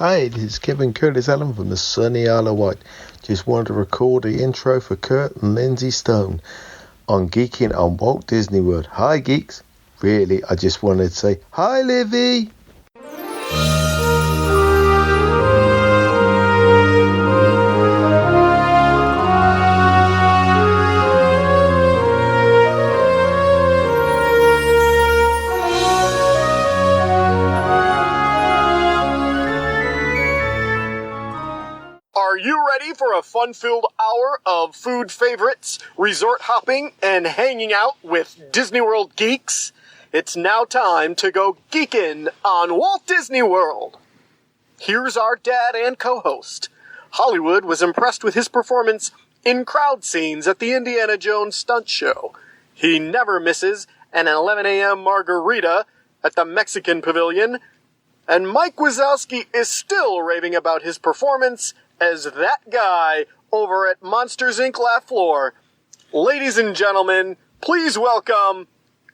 Hi, this is Kevin Curtis Allen from the sunny Isle of Wight. Just wanted to record the intro for Kurt and Lindsay Stone on Geeking on Walt Disney World. Hi, geeks. Really, I just wanted to say, hi, Livy. Are you ready for a fun-filled hour of food favorites, resort hopping, and hanging out with Disney World geeks? It's now time to go geekin' on Walt Disney World. Here's our dad and co-host. Hollywood was impressed with his performance in crowd scenes at the Indiana Jones stunt show. He never misses an 11 a.m. margarita at the Mexican Pavilion. And Mike Wazowski is still raving about his performance as that guy over at Monsters, Inc. Laugh Floor. Ladies and gentlemen, please welcome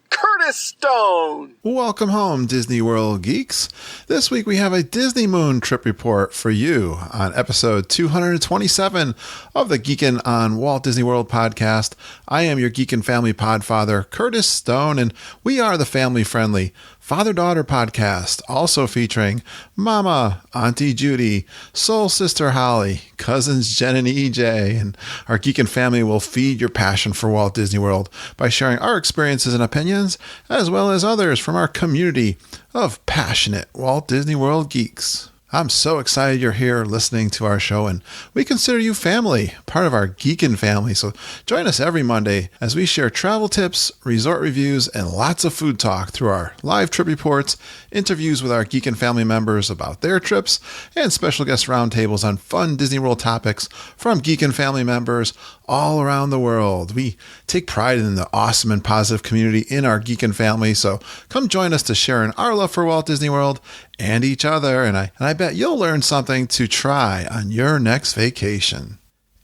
Curtis Stone. Welcome home, Disney World geeks. This week we have a DisneyMoon trip report for you on episode 227 of the Geekin' on Walt Disney World podcast. I am your Geekin' Family Podfather, Curtis Stone, and we are the family-friendly father-daughter podcast, also featuring Mama, Auntie Judy, Soul Sister Holly, cousins Jen and EJ, and our Geekin' family will feed your passion for Walt Disney World by sharing our experiences and opinions, as well as others from our community of passionate Walt Disney World geeks. I'm so excited you're here listening to our show, and we consider you family, part of our Geekin' family. So join us every Monday as we share travel tips, resort reviews, and lots of food talk through our live trip reports, interviews with our Geekin' family members about their trips, and special guest roundtables on fun Disney World topics from Geekin' family members all around the world. We take pride in the awesome and positive community in our Geekin' family, so come join us to share in our love for Walt Disney World and each other, and I bet you'll learn something to try on your next vacation.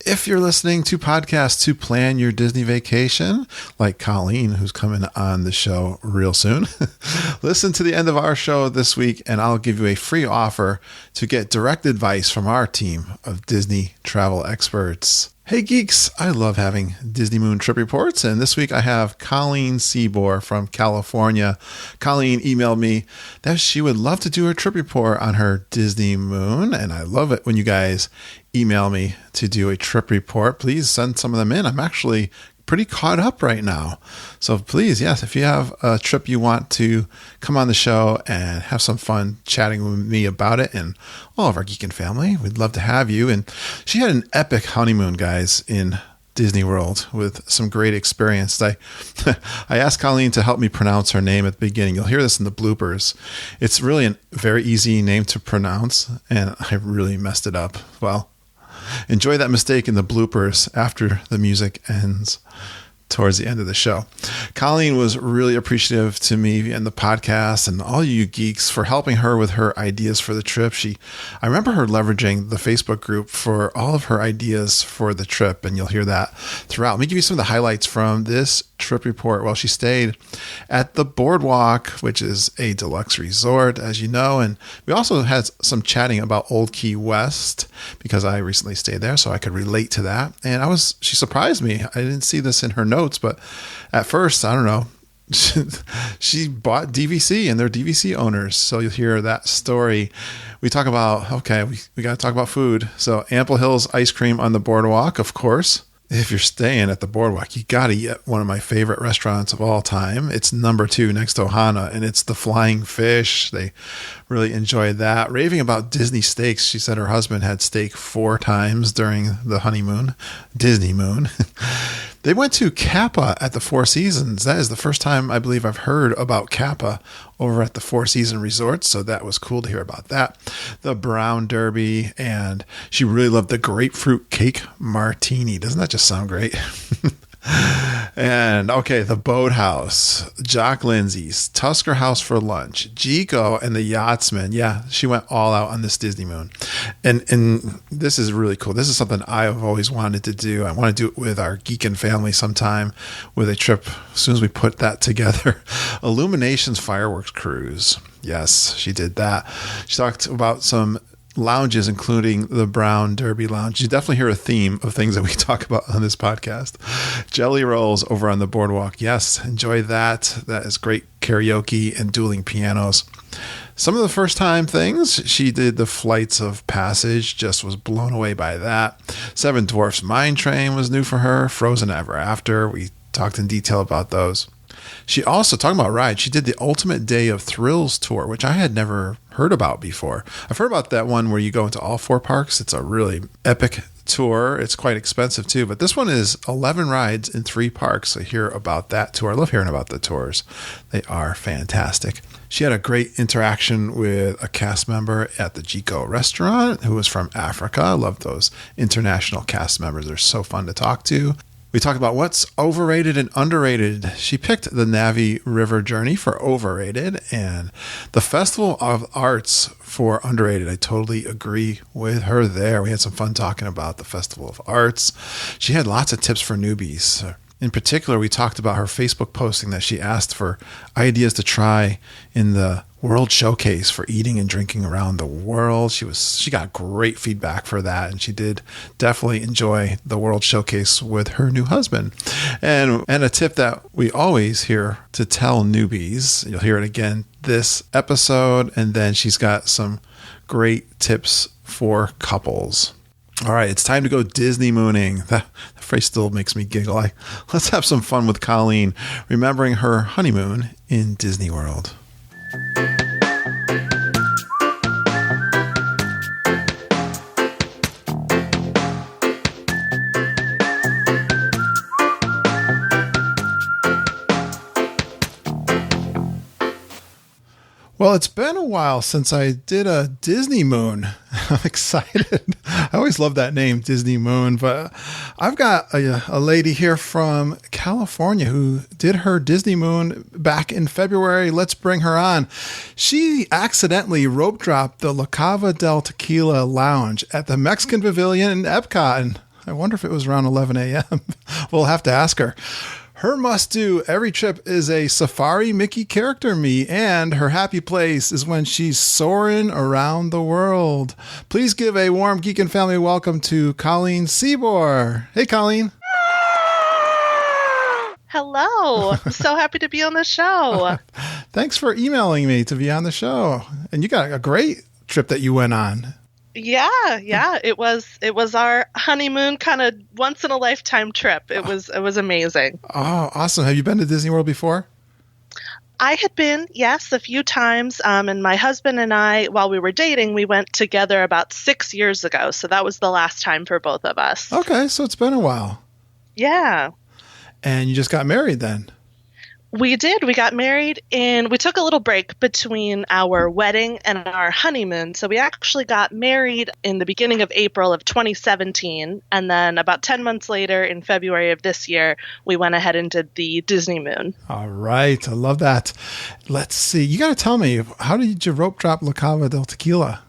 If you're listening to podcasts to plan your Disney vacation, like Colleen, who's coming on the show real soon, listen to the end of our show this week, and I'll give you a free offer to get direct advice from our team of Disney travel experts. Hey geeks, I love having DisneyMoon trip reports, and this week I have Colleen Szczybor from California. Colleen emailed me that she would love to do a trip report on her DisneyMoon, and I love it when you guys email me to do a trip report. Please send some of them in. I'm actually pretty caught up right now. So please, yes, if you have a trip you want to come on the show and have some fun chatting with me about it and all of our Geekin' family, we'd love to have you. And she had an epic honeymoon, guys, in Disney World with some great experience. I asked Colleen to help me pronounce her name at the beginning. You'll hear this in the bloopers. It's really a very easy name to pronounce, and I really messed it up. Well, enjoy that mistake in the bloopers after the music ends towards the end of the show. Colleen was really appreciative to me and the podcast and all you geeks for helping her with her ideas for the trip. I remember her leveraging the Facebook group for all of her ideas for the trip, and you'll hear that throughout. Let me give you some of the highlights from this trip report. Well, she stayed at the Boardwalk, which is a deluxe resort, as you know, and we also had some chatting about Old Key West because I recently stayed there, so I could relate to that. And she surprised me. I didn't see this in her notes, but at first, I don't know, she bought DVC and they're DVC owners. So you'll hear that story. We talk about, we got to talk about food. So Ample Hills ice cream on the Boardwalk, of course. If you're staying at the Boardwalk, you got to get one of my favorite restaurants of all time. It's number 2 next to Ohana, and it's the Flying Fish. They really enjoyed that. Raving about Disney steaks. She said her husband had steak 4 times during the honeymoon, DisneyMoon. They went to Kappa at the Four Seasons. That is the first time I believe I've heard about Kappa over at the Four Seasons Resort, so that was cool to hear about that. The Brown Derby, and she really loved the grapefruit cake martini. Doesn't that just sound great? And the Boathouse, Jock Lindsay's, Tusker House for lunch, Jico, and the Yachtsman. Yeah, she went all out on this DisneyMoon. And this is really cool. This is something I've always wanted to do. I want to do it with our Geekin' family sometime with a trip as soon as we put that together. Illuminations Fireworks Cruise. Yes, she did that. She talked about some lounges, including the Brown Derby Lounge. You definitely hear a theme of things that we talk about on this podcast. Jelly Rolls over on the Boardwalk. Yes, enjoy that. That is great karaoke and dueling pianos. Some of the first time things, she did the Flights of Passage, just was blown away by that. Seven Dwarfs Mine Train was new for her. Frozen Ever After, we talked in detail about those. She also, talking about rides, she did the Ultimate Day of Thrills tour, which I had never heard about before. I've heard about that one where you go into all 4 parks. It's a really epic tour. It's quite expensive too, but this one is 11 rides in 3 parks. So hear about that tour. I love hearing about the tours. They are fantastic. She had a great interaction with a cast member at the Jico restaurant who was from Africa. I love those international cast members. They're so fun to talk to. We talked about what's overrated and underrated. She picked the Navi River Journey for overrated and the Festival of Arts for underrated. I totally agree with her there. We had some fun talking about the Festival of Arts. She had lots of tips for newbies. In particular, we talked about her Facebook posting that she asked for ideas to try in the World Showcase for eating and drinking around the world. She got great feedback for that, and she did definitely enjoy the World Showcase with her new husband. And a tip that we always hear to tell newbies, you'll hear it again this episode, and then she's got some great tips for couples. All right, it's time to go Disney mooning. That phrase still makes me giggle. Let's have some fun with Colleen, remembering her honeymoon in Disney World. Well, it's been a while since I did a Disney Moon. I'm excited. I always love that name, Disney Moon. But I've got a lady here from California who did her Disney Moon back in February. Let's bring her on. She accidentally rope dropped the La Cava del Tequila Lounge at the Mexican Pavilion in Epcot. And I wonder if it was around 11 a.m. We'll have to ask her. Her must-do every trip is a Safari Mickey character me, and her happy place is when she's soaring around the world. Please give a warm Geek and Family welcome to Colleen Szczybor. Hey, Colleen. Hello. I'm so happy to be on the show. Thanks for emailing me to be on the show. And you got a great trip that you went on. Yeah. It was our honeymoon kind of once in a lifetime trip. It was amazing. Oh, awesome. Have you been to Disney World before? I had been, yes, a few times. And my husband and I, while we were dating, we went together about 6 years ago. So that was the last time for both of us. Okay. So it's been a while. Yeah. And you just got married then? We did. We got married and we took a little break between our wedding and our honeymoon. So we actually got married in the beginning of April of 2017. And then about 10 months later, in February of this year, we went ahead and did the Disney Moon. All right. I love that. Let's see. You got to tell me, how did you rope drop La Cava del Tequila?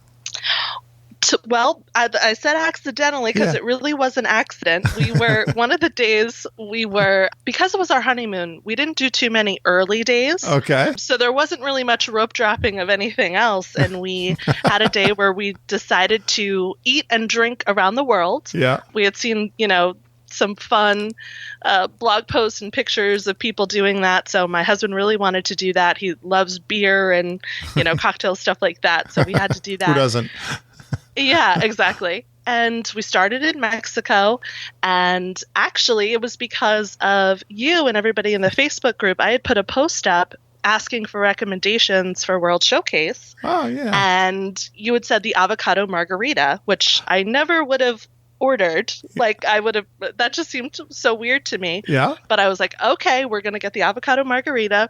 Well, I said accidentally because it really was an accident. We were, one of the days because it was our honeymoon, we didn't do too many early days. Okay. So there wasn't really much rope dropping of anything else. And we had a day where we decided to eat and drink around the world. Yeah. We had seen, some fun blog posts and pictures of people doing that. So my husband really wanted to do that. He loves beer and, cocktails, stuff like that. So we had to do that. Who doesn't? Yeah, exactly. And we started in Mexico. And actually, it was because of you and everybody in the Facebook group. I had put a post up asking for recommendations for World Showcase. Oh, yeah. And you had said the avocado margarita, which I never would have ordered. That just seemed so weird to me. Yeah. But I was like, okay, we're going to get the avocado margarita.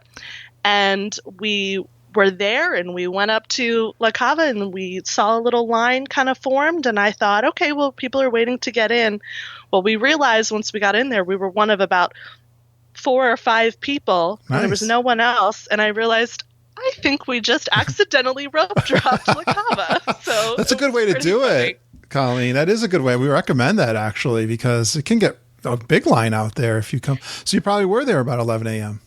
And we were there and we went up to La Cava and we saw a little line kind of formed, and I thought, okay, well, people are waiting to get in. Well, we realized once we got in there, we were one of about 4 or 5 people. Nice. And there was no one else, and I realized I think we just accidentally rope dropped La Cava. So that's a good way to do it, Colleen. That is a good way. We recommend that actually, because it can get a big line out there if you come. So you probably were there about 11 a.m.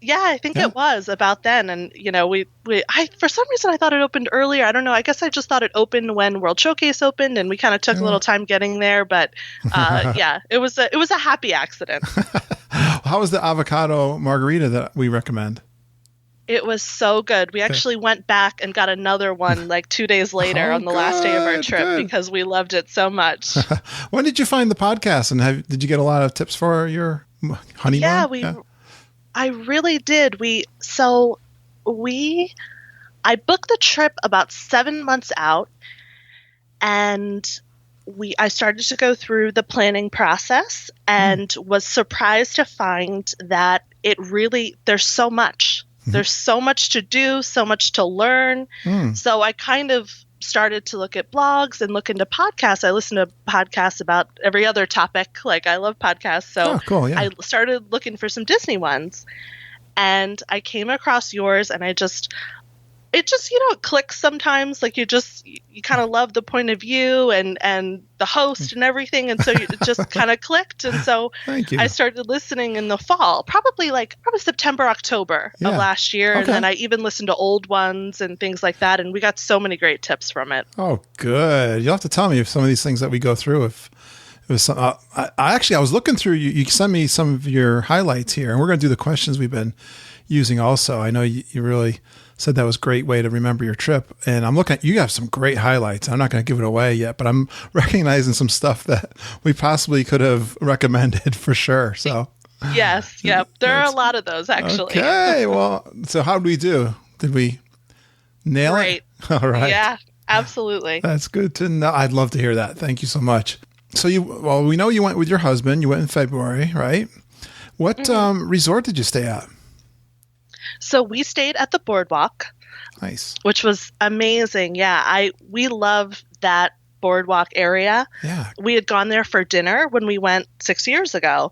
Yeah, I think it was about then. And, for some reason I thought it opened earlier. I don't know. I guess I just thought it opened when World Showcase opened, and we kind of took a little time getting there. But it was a happy accident. How was the avocado margarita that we recommend? It was so good. We actually went back and got another one like 2 days later on the last day of our trip because we loved it so much. When did you find the podcast, and did you get a lot of tips for your honeymoon? Yeah, I really did. I booked the trip about 7 months out, and I started to go through the planning process and was surprised to find that there's so much. There's so much to do, so much to learn. So I kind of started to look at blogs and look into podcasts. I listen to podcasts about every other topic. Like, I love podcasts. So cool, yeah. I started looking for some Disney ones. And I came across yours, and it just it clicks sometimes. Like, you kind of love the point of view and the host and everything. And so it just kind of clicked. And so I started listening in the fall, probably September, October of last year. Okay. And then I even listened to old ones and things like that. And we got so many great tips from it. Oh, good. You'll have to tell me if some of these things that we go through, if it was some, I was looking through, you sent me some of your highlights here, and we're going to do the questions we've been using also. I know you really said that was a great way to remember your trip. And I'm looking at, you have some great highlights. I'm not going to give it away yet, but I'm recognizing some stuff that we possibly could have recommended for sure. So yes. Yep. There are a lot of those actually. Okay. Well, so how did we do? Did we nail it? All right. Yeah, absolutely. That's good to know. I'd love to hear that. Thank you so much. So we know you went with your husband. You went in February, right? What resort did you stay at? So we stayed at the Boardwalk. Nice. Which was amazing. Yeah, we love that Boardwalk area. Yeah. We had gone there for dinner when we went 6 years ago,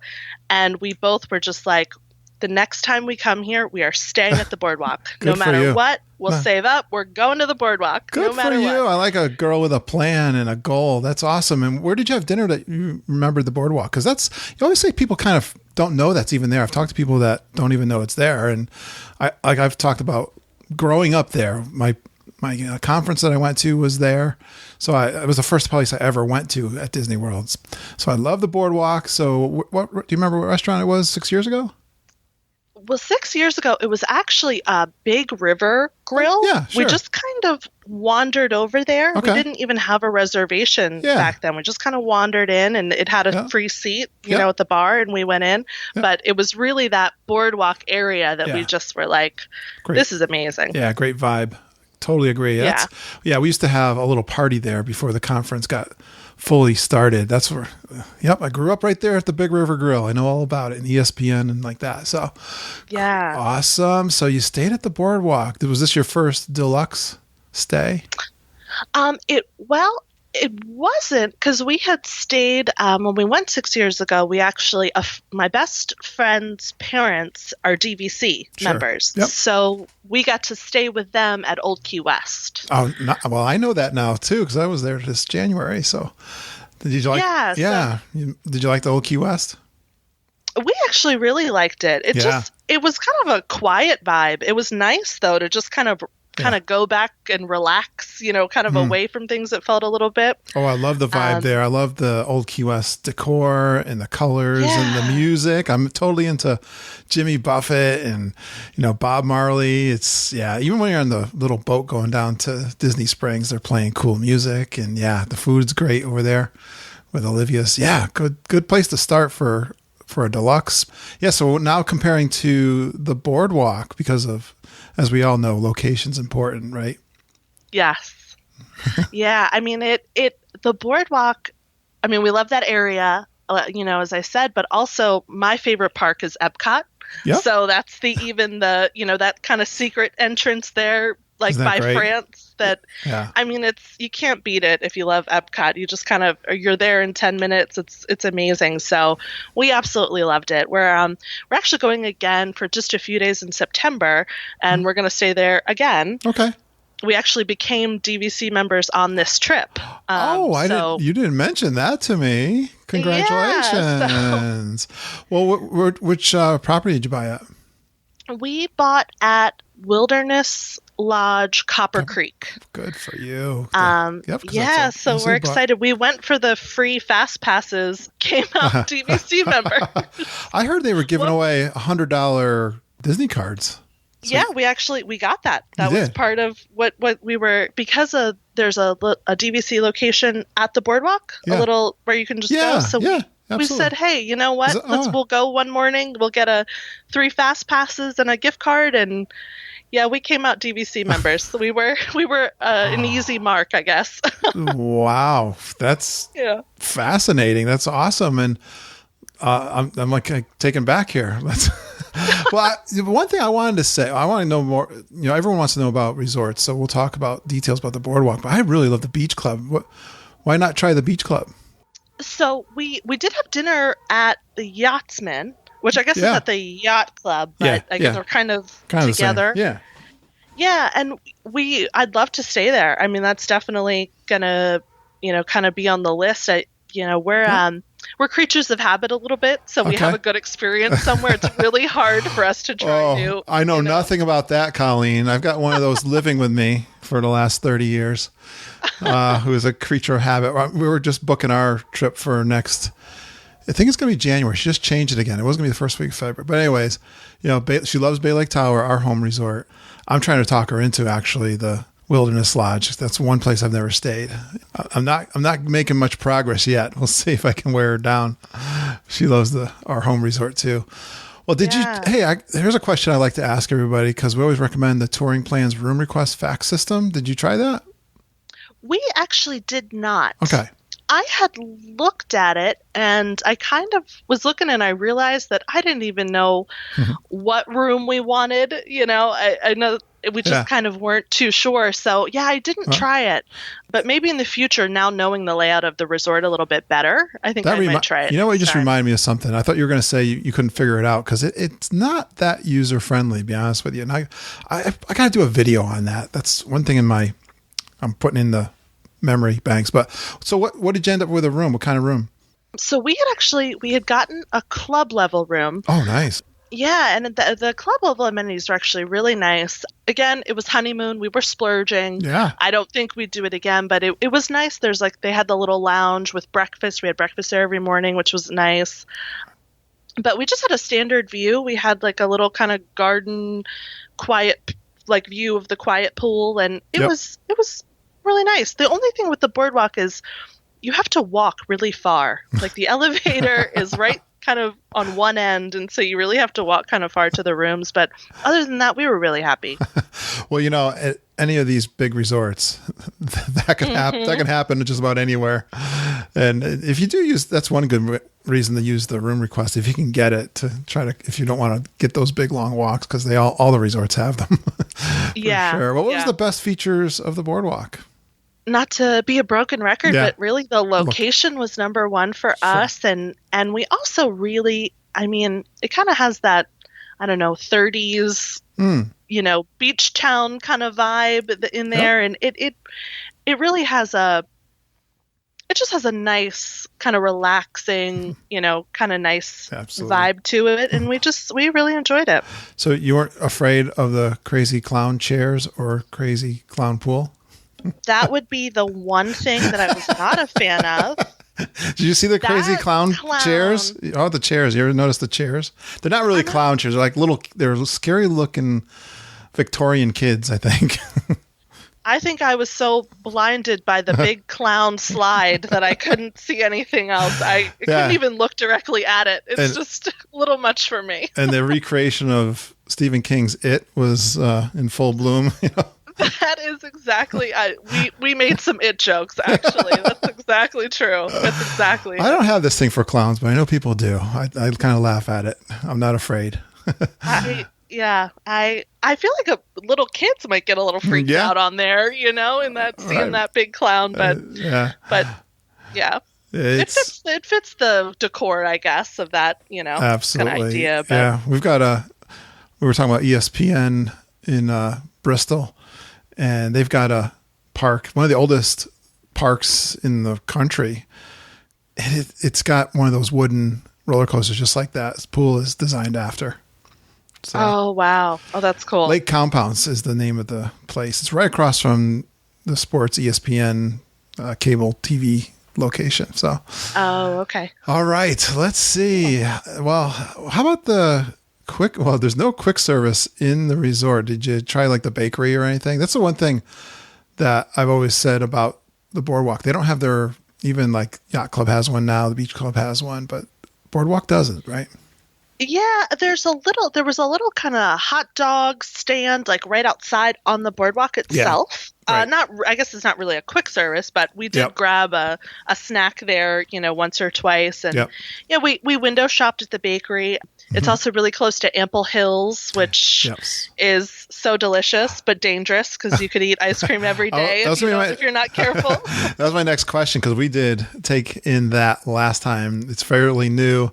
and we both were just like, the next time we come here, we are staying at the Boardwalk. No matter what, we'll save up. We're going to the Boardwalk. Good no matter for you. What. I like a girl with a plan and a goal. That's awesome. And where did you have dinner that you remembered the Boardwalk? Because you always say people kind of don't know that's even there. I've talked to people that don't even know it's there. And I've talked about growing up there. My conference that I went to was there. So it was the first place I ever went to at Disney World. So I love the Boardwalk. So what do you remember what restaurant it was 6 years ago? Well, 6 years ago, it was actually a Big River Grill. Yeah, sure. We just kind of wandered over there. Okay. We didn't even have a reservation back then. We just kind of wandered in, and it had a free seat, at the bar, and we went in. Yeah. But it was really that Boardwalk area that we just were like, this is amazing. Yeah, great vibe. Totally agree. We used to have a little party there before the conference got fully started. That's where, I grew up right there at the Big River Grill. I know all about it, and ESPN and like that. So, yeah. Awesome. So you stayed at the Boardwalk. Was this your first deluxe stay? It wasn't, because we had stayed, when we went 6 years ago, we actually, my best friend's parents are DVC members. Yep. So we got to stay with them at Old Key West. Oh, well, I know that now too, because I was there this January. So did you like, did you like the Old Key West? We actually really liked it. It was kind of a quiet vibe. It was nice though, to just kind of go back and relax, kind of away from things that felt a little bit. Oh, I love the vibe there. I love the Old Key West decor and the colors and the music. I'm totally into Jimmy Buffett and, Bob Marley. Even when you're on the little boat going down to Disney Springs, they're playing cool music. And the food's great over there with Olivia's. Yeah, good place to start for a deluxe. Yeah, so now comparing to the Boardwalk, because of, as we all know, location's important, right? Yes. Yeah. I mean, the Boardwalk, we love that area, as I said, but also my favorite park is Epcot. Yep. So that's that kind of secret entrance there, like by great? France. You can't beat it if you love Epcot. You just you're there in 10 minutes. It's amazing. So we absolutely loved it. We're actually going again for just a few days in September, and we're going to stay there again. Okay. We actually became DVC members on this trip. You didn't mention that to me. Congratulations. Well, which property did you buy at? We bought at Wilderness Lodge, Copper Creek. Good for you. Yeah, so we're excited. We went for the free fast passes, came out DVC members. I heard they were giving away $100 Disney cards. So yeah, we got that. That was part of what we were, because there's a DVC location at the Boardwalk, a little where you can just go. So we said, hey, you know what? We'll go one morning. We'll get 3 fast passes and a gift card, and yeah, we came out DVC members. So we were an easy mark, I guess. Wow, that's fascinating. That's awesome, and I'm like taken back here. Well, one thing I wanted to say, I want to know more. Everyone wants to know about resorts, so we'll talk about details about the Boardwalk. But I really love the beach club. Why not try the beach club? So we did have dinner at the Yachtsman, which I guess is at the yacht club, but I guess we're kind of together. Yeah, and I'd love to stay there. I mean, that's definitely gonna kind of be on the list. We're creatures of habit a little bit, so we have a good experience somewhere. It's really hard for us to try new. I know nothing about that, Colleen. I've got one of those living with me for the last 30 years, who is a creature of habit. We were just booking our trip for next, I think it's going to be January. She just changed it again. It was going to be the first week of February. But anyways, she loves Bay Lake Tower, our home resort. I'm trying to talk her into actually the Wilderness Lodge. That's one place I've never stayed. I'm not making much progress yet. We'll see if I can wear her down. She loves our home resort too. Well, here's a question I like to ask everybody, because we always recommend the Touring Plans room request fax system. Did you try that? We actually did not. Okay. I had looked at it, and I kind of was looking, and I realized that I didn't even know what room we wanted. I know we just kind of weren't too sure. So, I didn't try it. But maybe in the future, now knowing the layout of the resort a little bit better, I think I might try it. You know what? It just reminded me of something. I thought you were going to say you couldn't figure it out, because it's not that user-friendly, to be honest with you. And I got to do a video on that. That's one thing I'm putting in the memory banks. But so what did you end up with a room? What kind of room? So we had gotten a club level room. Oh, nice. Yeah, and the club level amenities are actually really nice. Again, it was honeymoon. We were splurging. Yeah. I don't think we'd do it again, but it was nice. There's they had the little lounge with breakfast. We had breakfast there every morning, which was nice. But we just had a standard view. We had a little kind of garden, quiet view of the quiet pool, and it was really nice. The only thing with the Boardwalk is you have to walk really far. The elevator is right kind of on one end, and so you really have to walk kind of far to the rooms. But other than that, we were really happy. Well, at any of these big resorts, that can happen. That can happen just about anywhere. And if you do that's one good reason to use the room request, if you can get it, to try to, if you don't want to get those big long walks, because all the resorts have them. Sure. Well, what was the best features of the Boardwalk? Not to be a broken record, but really the location was number one for us. And we also really, it kind of has that, I don't know, 30s, beach town kind of vibe in there. And it really has it just has a nice kind of relaxing, kind of nice vibe to it. And we really enjoyed it. So you weren't afraid of the crazy clown chairs or crazy clown pool? That would be the one thing that I was not a fan of. Did you see the crazy clown chairs? Oh, the chairs. You ever notice the chairs? They're not really clown chairs. They're they're scary looking Victorian kids, I think. I think I was so blinded by the big clown slide that I couldn't see anything else. I couldn't even look directly at it. It's just a little much for me. And the recreation of Stephen King's It was in full bloom, That is exactly. We made some It jokes, actually. That's exactly true. That's exactly. I don't have this thing for clowns, but I know people do. I kind of laugh at it. I'm not afraid. I feel like little kids might get a little freaked out on there, in that seeing that big clown. But it fits the decor, I guess, of that absolutely kind of idea. But. We've got we were talking about ESPN in Bristol. And they've got a park, one of the oldest parks in the country. And it's got one of those wooden roller coasters just like that. This pool is designed after. So, Oh, wow. Oh, that's cool. Lake Compounds is the name of the place. It's right across from the sports ESPN cable TV location. So, oh, okay. all right, let's see. Well, how about the quick? Well, there's no quick service in the resort. Did you try like the bakery or anything? That's the one thing that I've always said about the Boardwalk. They don't have their, even like Yacht Club has one now, the Beach Club has one, but Boardwalk doesn't, right? Yeah, there was a little kind of hot dog stand like right outside on the boardwalk itself. Right. I guess it's not really a quick service, but we did grab a snack there, once or twice. And yeah, we window shopped at the bakery. It's also really close to Ample Hills, which is so delicious but dangerous because you could eat ice cream every day if you're not careful. That was my next question, because we did take in that last time. It's fairly new.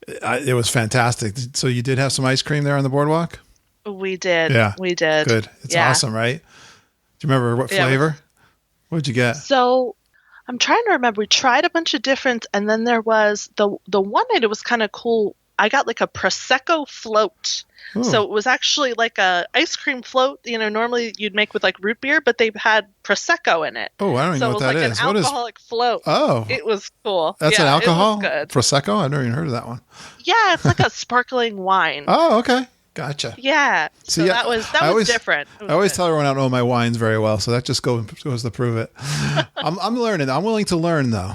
It was fantastic. So you did have some ice cream there on the boardwalk? We did. Yeah. We did. Good. It's awesome, right? Do you remember what flavor? What did you get? So I'm trying to remember. We tried a bunch of different, and then there was the one night, it was kind of cool. I got like a Prosecco float. Ooh. So it was actually like a ice cream float, normally you'd make with like root beer, but they had Prosecco in it. Oh, I don't even know what that is. So it was like an alcoholic float. Oh. It was cool. That's an alcohol? It was good. Prosecco? I've never even heard of that one. Yeah, it's like a sparkling wine. Oh, okay. Gotcha. Yeah. So that was different. I always tell everyone I don't know my wines very well, so that just goes to prove it. I'm learning. I'm willing to learn, though.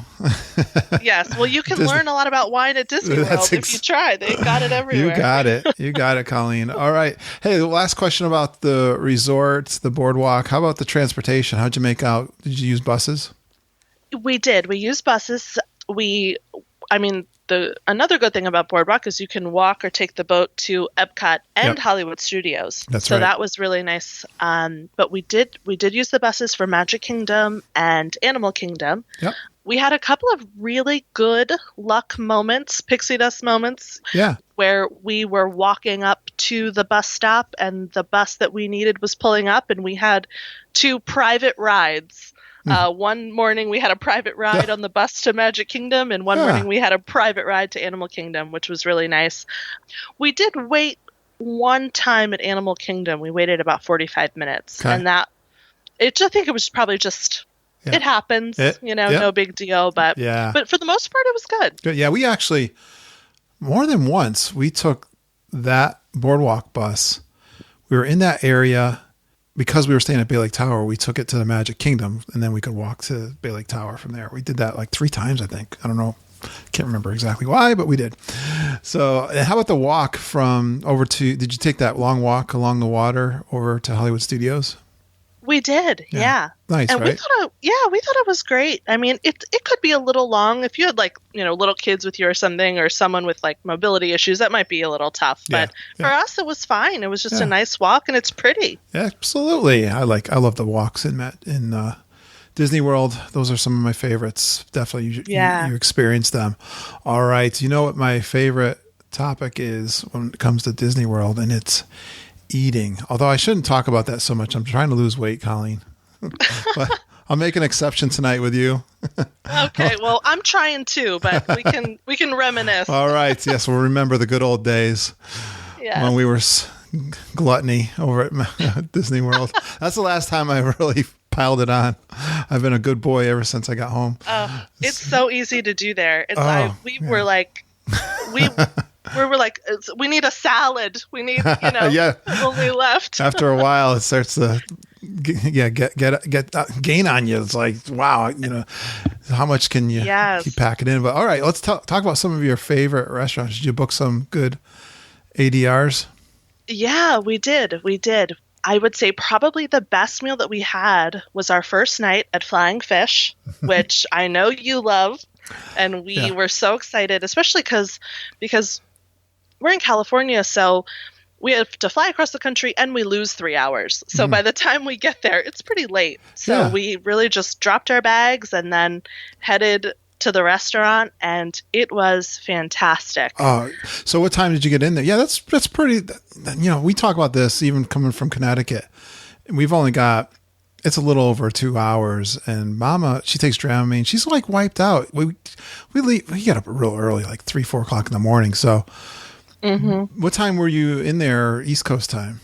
Yes. Well, you can learn a lot about wine at Disney World if you try. They got it everywhere. You got it, Colleen. All right. Hey, the last question about the resort, the boardwalk. How about the transportation? How'd you make out? Did you use buses? We did. We used buses. Another good thing about Boardwalk is you can walk or take the boat to Epcot and Hollywood Studios. That's right. That was really nice. But we did use the buses for Magic Kingdom and Animal Kingdom. Yep. We had a couple of really good luck moments, pixie dust moments. Yeah. Where we were walking up to the bus stop and the bus that we needed was pulling up, and we had 2 private rides. One morning we had a private ride on the bus to Magic Kingdom, and one morning we had a private ride to Animal Kingdom, which was really nice. We did wait one time at Animal Kingdom. We waited about 45 minutes, and I think it was probably just it happens, no big deal. But for the most part, it was good. Yeah, we actually more than once we took that boardwalk bus. We were in that area. Because we were staying at Bay Lake Tower, we took it to the Magic Kingdom, and then we could walk to Bay Lake Tower from there. We did that like 3 times, I think. I don't know. Can't remember exactly why, but we did. So how about the walk from over to, did you take that long walk along the water over to Hollywood Studios? We did, yeah. Nice, and right? we thought it was great. I mean, it could be a little long. If you had like, little kids with you or something, or someone with like mobility issues, that might be a little tough. But for us, it was fine. It was just a nice walk, and it's pretty. Absolutely. I love the walks in Disney World. Those are some of my favorites. Definitely, you experience them. All right. You know what my favorite topic is when it comes to Disney World, and it's eating. Although I shouldn't talk about that so much. I'm trying to lose weight, Colleen. But I'll make an exception tonight with you. Okay, well, I'm trying too, but we can reminisce. All right. Yes, we'll remember the good old days when we were gluttony over at Disney World. That's the last time I really piled it on. I've been a good boy ever since I got home. It's so easy to do there. We were like, we need a salad. We need, when we left. After a while, it starts to get gain on you. It's like, wow, how much can you keep packing in? But all right, let's talk about some of your favorite restaurants. Did you book some good ADRs? Yeah, we did. I would say probably the best meal that we had was our first night at Flying Fish, which I know you love. And we were so excited, especially because we're in California, so we have to fly across the country and we lose 3 hours. So by the time we get there, it's pretty late. So we really just dropped our bags and then headed to the restaurant, and it was fantastic. So what time did you get in there? Yeah, that's pretty, we talk about this even coming from Connecticut. We've only got, it's a little over 2 hours, and Mama, she takes Dramamine. She's like wiped out. We get up real early, like 3-4 o'clock in the morning. So Mm-hmm. What time were you in there, East Coast time?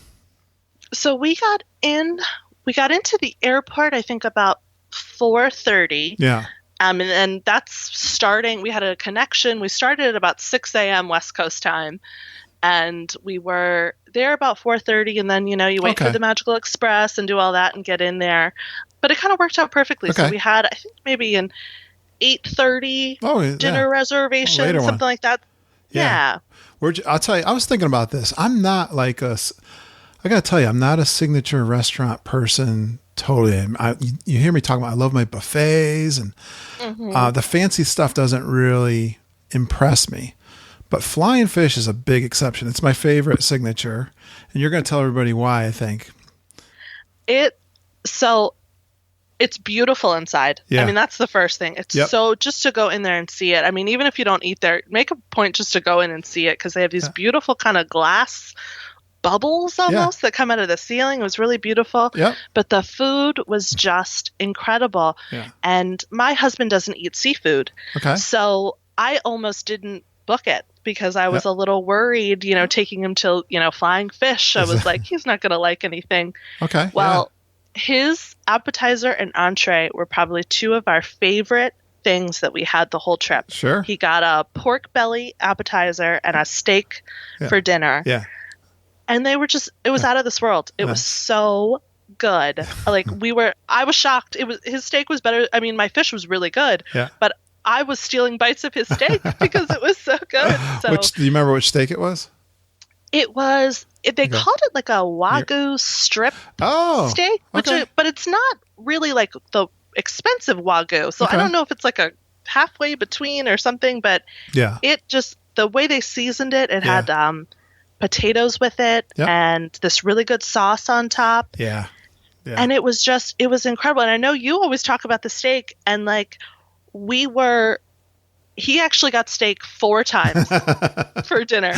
So we got into the airport, I think about 4:30. Yeah. And that's starting, we had a connection. We started at about 6 a.m. West Coast time. And we were there about 4:30. And then, you wait for the Magical Express and do all that and get in there. But it kind of worked out perfectly. Okay. So we had, I think, maybe an 8:30 dinner reservation, something like that. Yeah. I'll tell you, I was thinking about this. I'm not like I got to tell you, I'm not a signature restaurant person. Totally. You hear me talking about, I love my buffets and the fancy stuff doesn't really impress me. But Flying Fish is a big exception. It's my favorite signature. And you're going to tell everybody why, I think. It's beautiful inside. Yeah. I mean, that's the first thing. It's so just to go in there and see it. I mean, even if you don't eat there, make a point just to go in and see it because they have these beautiful kind of glass bubbles almost that come out of the ceiling. It was really beautiful. Yep. But the food was just incredible. Yeah. And my husband doesn't eat seafood. Okay. So I almost didn't book it because I was a little worried, taking him to, Flying Fish. I was like, he's not going to like anything. Okay. Well, his appetizer and entree were probably two of our favorite things that we had the whole trip. Sure. He got a pork belly appetizer and a steak for dinner. Yeah. And they were it was out of this world. It was so good. Like I was shocked. His steak was better. I mean, my fish was really good, but I was stealing bites of his steak because it was so good. So do you remember which steak it was? It was, they called it like a Wagyu strip steak, but it's not really like the expensive Wagyu. So I don't know if it's like a halfway between or something, but it just, the way they seasoned it, it had potatoes with it and this really good sauce on top. Yeah. And it was incredible. And I know you always talk about the steak and like he actually got steak 4 times for dinner.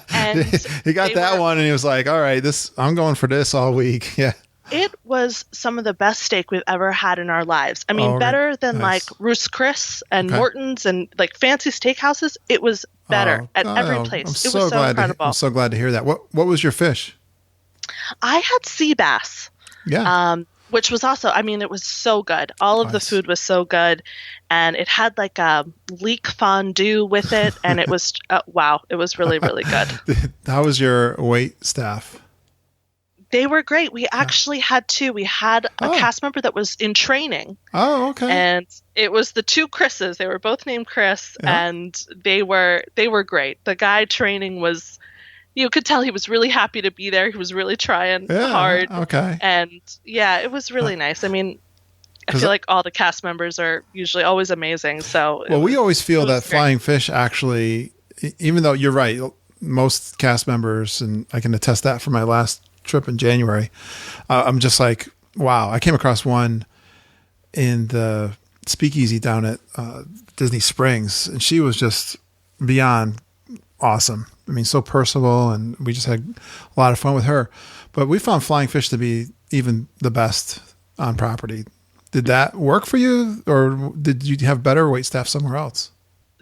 And he got that one and he was like, all right, I'm going for this all week. Yeah. It was some of the best steak we've ever had in our lives. I mean, better than like Ruth's Chris and Morton's and like fancy steakhouses. It was better at every place. It was so incredible. I'm so glad to hear that. What was your fish? I had sea bass. Yeah. Which was also, I mean, it was so good. All of the food was so good. And it had like a leek fondue with it. And it was, wow, it was really, really good. How was your wait staff? They were great. We actually had 2. We had a cast member that was in training. Oh, okay. And it was the 2 Chris's. They were both named Chris. And they were great. The guy training was, you could tell he was really happy to be there. He was really trying hard. Okay. And it was really nice. I mean, I feel like all the cast members are usually always amazing. So we always feel that Flying Fish actually, even though you're right, most cast members, and I can attest that from my last trip in January, I'm just like, wow. I came across one in the speakeasy down at Disney Springs, and she was just beyond awesome. I mean, so personable, and we just had a lot of fun with her. But we found Flying Fish to be even the best on property. Did that work for you, or did you have better wait staff somewhere else?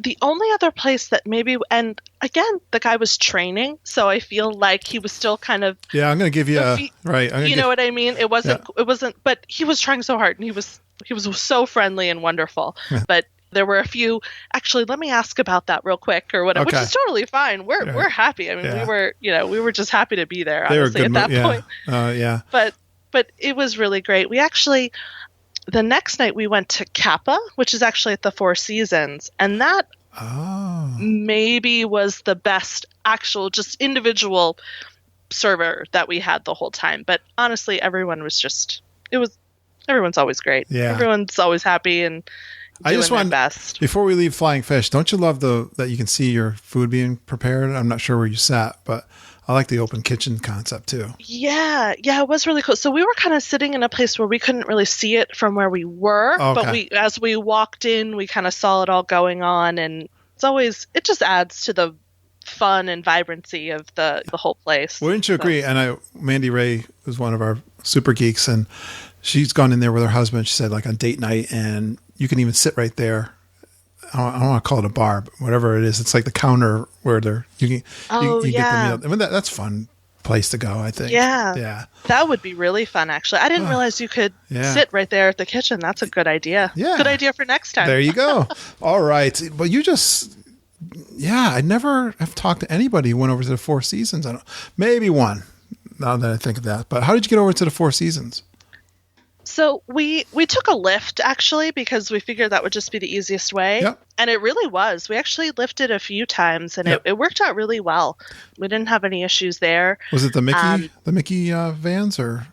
The only other place that maybe, and again, the guy was training, so I feel like he was still kind of. Yeah, I'm going to give you you know what I mean? It wasn't, but he was trying so hard, and he was so friendly and wonderful. Yeah. But there were a few. Actually, let me ask about that real quick, or whatever, which is totally fine. We're happy. I mean, we were just happy to be there. Honestly, at that point. But it was really great. We actually. The next night we went to Kappa, which is actually at the Four Seasons. And that maybe was the best actual just individual server that we had the whole time. But honestly, everyone's always great. Yeah. Everyone's always happy and doing their best. Before we leave Flying Fish, don't you love that you can see your food being prepared? I'm not sure where you sat, but I like the open kitchen concept too. Yeah, it was really cool. So we were kind of sitting in a place where we couldn't really see it from where we were, but as we walked in, we kind of saw it all going on, and it just adds to the fun and vibrancy of the whole place. Wouldn't you agree? And Mandy Ray was one of our super geeks, and she's gone in there with her husband. She said like on date night, and you can even sit right there I don't want to call it a bar, but whatever it is, it's like the counter where you get the meal. I mean, that's fun place to go, I think. Yeah. That would be really fun, actually. I didn't realize you could sit right there at the kitchen. That's a good idea. Yeah. Good idea for next time. There you go. All right. But I never have talked to anybody who went over to the Four Seasons. Maybe one, now that I think of that. But how did you get over to the Four Seasons? So we took a lift, actually, because we figured that would just be the easiest way. Yep. And it really was. We actually lifted a few times, and it worked out really well. We didn't have any issues there. Was it the Mickey vans, or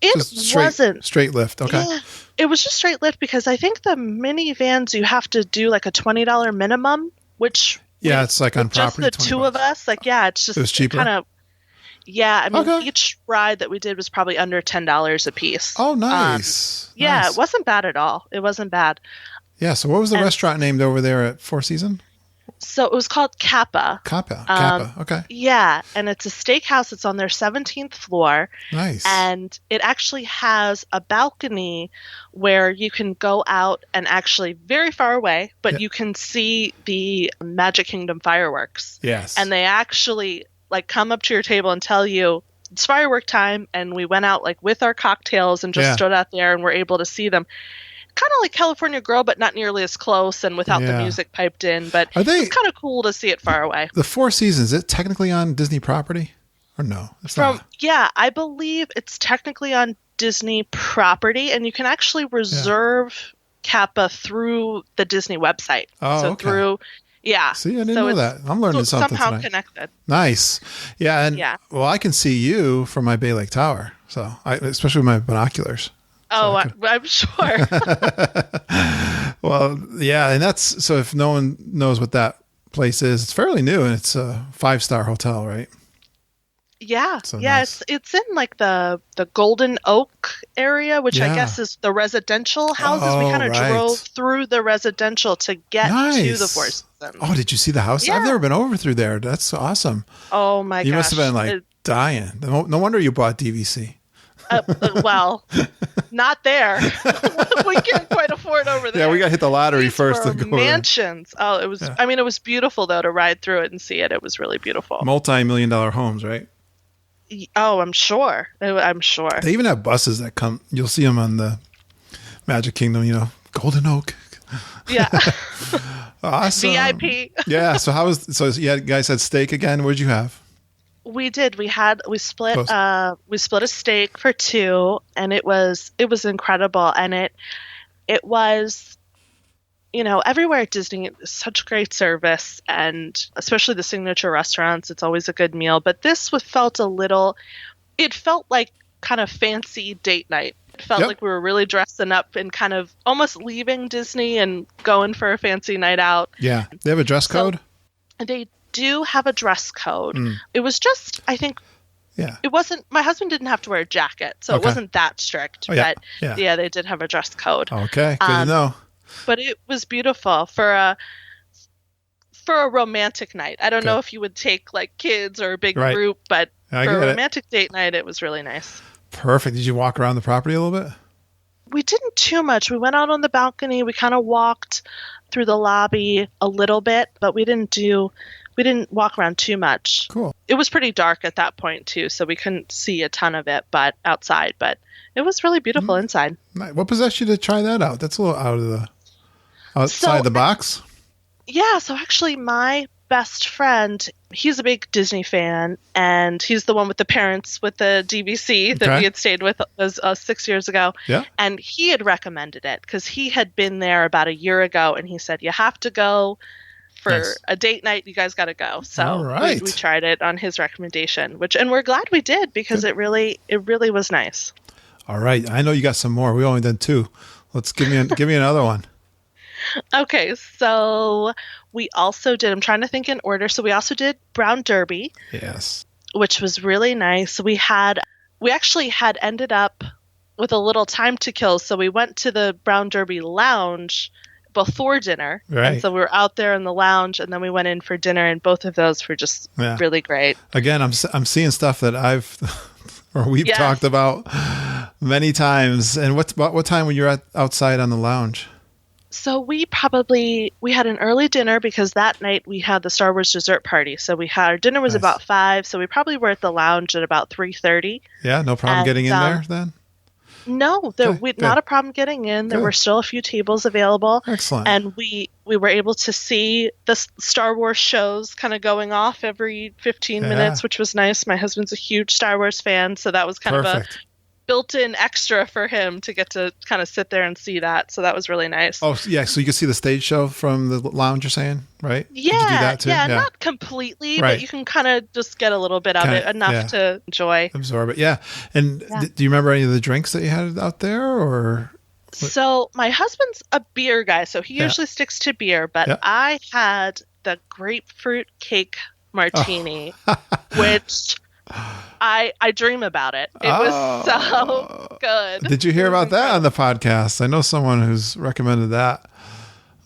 it wasn't straight lift? Okay. Yeah, it was just straight lift, because I think the mini vans, you have to do like a $20 minimum, which it's like on property. Just the two of us, it's just, it was cheaper. Kind of. Yeah, I mean, each ride that we did was probably under $10 a piece. Oh, nice. It wasn't bad at all. It wasn't bad. Yeah, so what was the restaurant named over there at Four Seasons? So it was called Kappa. Kappa, okay. Yeah, and it's a steakhouse. It's on their 17th floor. Nice. And it actually has a balcony where you can go out and actually very far away, but you can see the Magic Kingdom fireworks. Yes. And they actually come up to your table and tell you it's firework time, and we went out with our cocktails and just stood out there and were able to see them. Kind of like California Grill, but not nearly as close and without the music piped in. But it's kind of cool to see it far away. The Four Seasons, is it technically on Disney property? Or no? It's not. Yeah, I believe it's technically on Disney property, and you can actually reserve Kappa through the Disney website. Oh, so okay. See, I didn't know that. I'm learning something somehow tonight. Connected. Nice. Yeah, and well, I can see you from my Bay Lake Tower, so especially with my binoculars. Oh, I'm sure. Well, yeah, and that's so if no one knows what that place is, it's fairly new, and it's a 5-star hotel, right? Yeah, so nice. It's in the Golden Oak area, which I guess is the residential houses. We kind of drove through the residential to get to the Four Seasons. Oh, did you see the house? Yeah. I've never been over through there. That's awesome. Oh my gosh. You must have been dying. No wonder you bought DVC. Well, not there. We can't quite afford over there. Yeah, we got to hit the lottery first to go mansions. Oh, it was. Yeah. I mean, it was beautiful though to ride through it and see it. It was really beautiful. Multi-million-dollar homes, right? Oh, I'm sure. I'm sure. They even have buses that come. You'll see them on the Magic Kingdom. Golden Oak. Yeah. Awesome. VIP. Yeah. So you guys had steak again. What did you have? We did. We split a steak for two, and it was incredible. And it was, everywhere at Disney, such great service, and especially the signature restaurants, it's always a good meal. But this felt like kind of fancy date night. It felt like we were really dressing up and kind of almost leaving Disney and going for a fancy night out. Yeah. They have a dress code? They do have a dress code. It was just, I think, it wasn't, my husband didn't have to wear a jacket, so it wasn't that strict. But they did have a dress code. Okay, good to know. But it was beautiful for a romantic night. I don't know if you would take kids or a big group, but for a romantic date night, it was really nice. Perfect. Did you walk around the property a little bit? We didn't too much. We went out on the balcony. We kind of walked through the lobby a little bit, but we didn't walk around too much. Cool. It was pretty dark at that point too, so we couldn't see a ton of it, but it was really beautiful inside. What possessed you to try that out? That's a little outside the box. Yeah, so actually my best friend, he's a big Disney fan, and he's the one with the parents with the DVC that we had stayed with us 6 years ago. Yeah. And he had recommended it because he had been there about a year ago, and he said, you have to go for a date night. You guys got to go. So we tried it on his recommendation, and we're glad we did because it really was nice. All right. I know you got some more. We only did 2. Let's give me another one. Okay, so we also did, I'm trying to think in order. So we also did Brown Derby. Yes. Which was really nice. We actually had ended up with a little time to kill. So we went to the Brown Derby lounge before dinner. Right. And so we were out there in the lounge, and then we went in for dinner, and both of those were just really great. Again, I'm seeing stuff that we've talked about many times. And what time when you're outside on the lounge? So we had an early dinner because that night we had the Star Wars dessert party. So our dinner was Nice. about 5, so we probably were at the lounge at about 3:30. Yeah, no problem getting in there then? No, not a problem getting in. There were still a few tables available. Excellent. And we were able to see the Star Wars shows kind of going off every 15 minutes, which was nice. My husband's a huge Star Wars fan, so that was kind of a built-in extra for him to get to kind of sit there and see that. So that was really nice. Oh, yeah. So you could see the stage show from the lounge, you're saying, right? Yeah. Did you do that too? Yeah, not completely, but you can kind of just get a little bit of it, enough to enjoy. Absorb it, yeah. And do you remember any of the drinks that you had out there, or? So my husband's a beer guy, so he usually sticks to beer, but I had the grapefruit cake martini, which... I dream about it. It was so good. Did you hear about that on the podcast? I know someone who's recommended that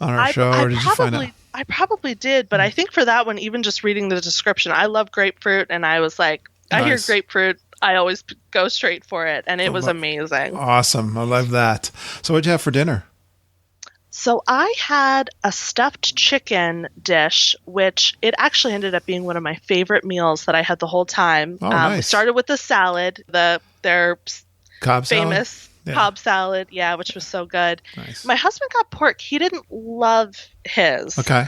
on our show, or did you find out? I probably did, but I think for that one, even just reading the description, I love grapefruit, and I was like, I hear grapefruit, I always go straight for it, and it was amazing. Awesome. I love that. So what'd you have for dinner? So I had a stuffed chicken dish, which it actually ended up being one of my favorite meals that I had the whole time. Nice. We started with the salad, their Cobb famous Cobb salad, which was so good. Nice. My husband got pork. He didn't love his. Okay.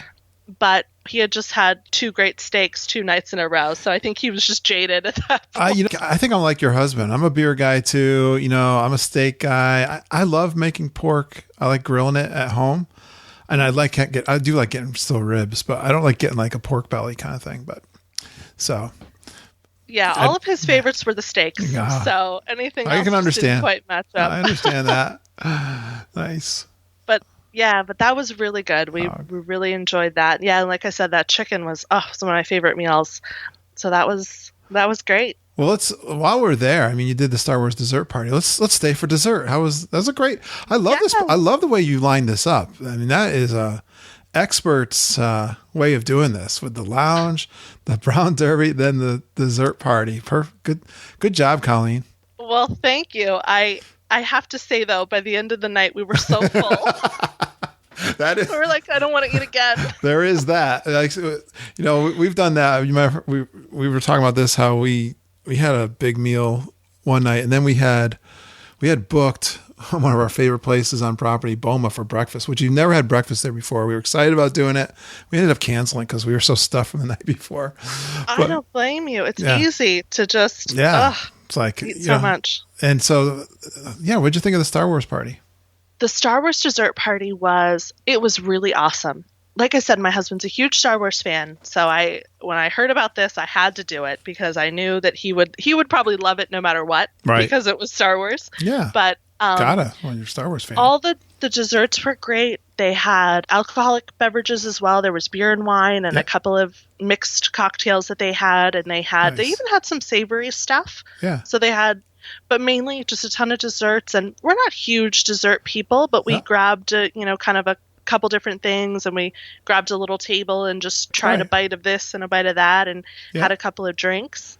But he had just had 2 great steaks 2 nights in a row, so I think he was just jaded at that point. I think I'm like your husband. I'm a beer guy too. I'm a steak guy. I love making pork. I like grilling it at home, and I do like getting still ribs, but I don't like getting like a pork belly kind of thing. But so. Yeah, all of his favorites were the steaks. Yeah. So anything else didn't quite match up. I understand that. Nice. But that was really good. We really enjoyed that. Yeah, and like I said, that chicken was one of my favorite meals. So that was great. Well, while we're there, I mean, you did the Star Wars dessert party. Let's stay for dessert. That was a great. I love this. I love the way you lined this up. I mean, that is a expert's way of doing this with the lounge, the brown derby, then the dessert party. Good job, Colleen. Well, thank you. I have to say, though, by the end of the night, we were so full. That is, we were like, I don't want to eat again. There is that. Like, we've done that. You might, we were talking about this, how we had a big meal one night, and then we had booked one of our favorite places on property, Boma, for breakfast, which you've never had breakfast there before. We were excited about doing it. We ended up canceling because we were so stuffed from the night before. I don't blame you. It's easy to just it's like eat so much. And so, what'd you think of the Star Wars party? The Star Wars dessert party was really awesome. Like I said, my husband's a huge Star Wars fan, so when I heard about this, I had to do it because I knew that he would probably love it no matter what, because it was Star Wars. Yeah, but when you're a Star Wars fan. All the desserts were great. They had alcoholic beverages as well. There was beer and wine and a couple of mixed cocktails that they had, and they even had some savory stuff. Yeah. So they had, but mainly just a ton of desserts. And we're not huge dessert people, but we grabbed kind of a couple different things, and we grabbed a little table and just tried a bite of this and a bite of that, and had a couple of drinks.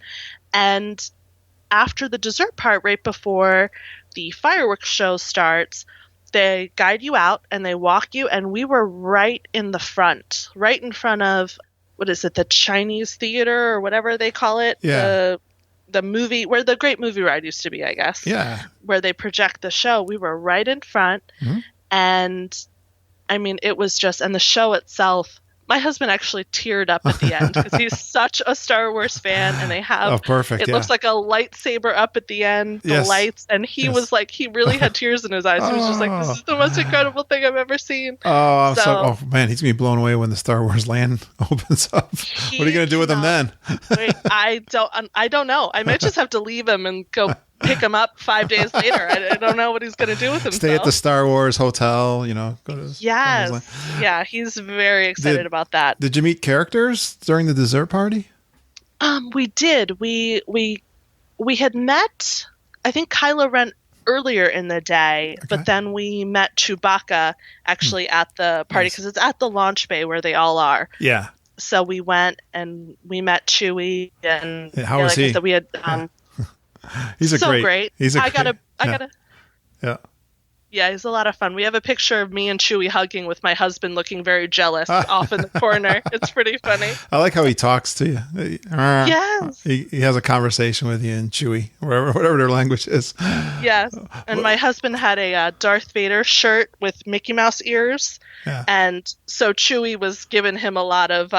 And after the dessert part, right before the fireworks show starts, they guide you out and they walk you, and we were right in front of, what is it, the Chinese theater or whatever they call it? Yeah. The movie, where the Great Movie Ride used to be, I guess. Yeah. Where they project the show. We were right in front. Mm-hmm. And I mean, it was just, and the show itself, my husband actually teared up at the end because he's such a Star Wars fan, and they have, it looks like a lightsaber up at the end, the lights, and he was like, he really had tears in his eyes. He was just like, this is the most incredible thing I've ever seen. Oh, man, he's going to be blown away when the Star Wars land opens up. What are you going to do with him then? Wait, I don't know. I might just have to leave him and go pick him up 5 days later. I don't know what he's going to do with himself. Stay at the Star Wars hotel, go to yeah, he's very excited about that. Did you meet characters during the dessert party? We did. We had met, I think, Kylo Ren earlier in the day, but then we met Chewbacca actually at the party because it's at the launch bay where they all are. Yeah. So we went and we met Chewie, and how was he? I said, we had. He's great. He's I gotta. Yeah. Yeah, he's a lot of fun. We have a picture of me and Chewie hugging with my husband looking very jealous off in the corner. It's pretty funny. I like how he talks to you. Yes. He has a conversation with you in Chewy, whatever their language is. Yes. And my husband had a Darth Vader shirt with Mickey Mouse ears. Yeah. And so Chewie was giving him a lot of,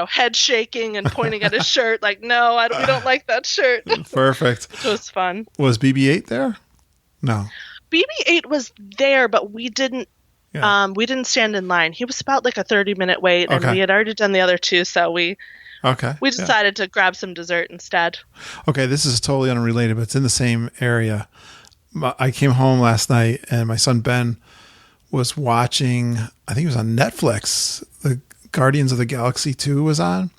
head shaking and pointing at his shirt like, no, we don't like that shirt. Perfect. Which was fun. Was BB-8 there? No. BB-8 was there, but we didn't stand in line. He was about like a 30-minute wait, and we had already done the other two, so we decided to grab some dessert instead. Okay, this is totally unrelated, but it's in the same area. I came home last night, and my son Ben was watching, I think it was on Netflix, the Guardians of the Galaxy 2 was on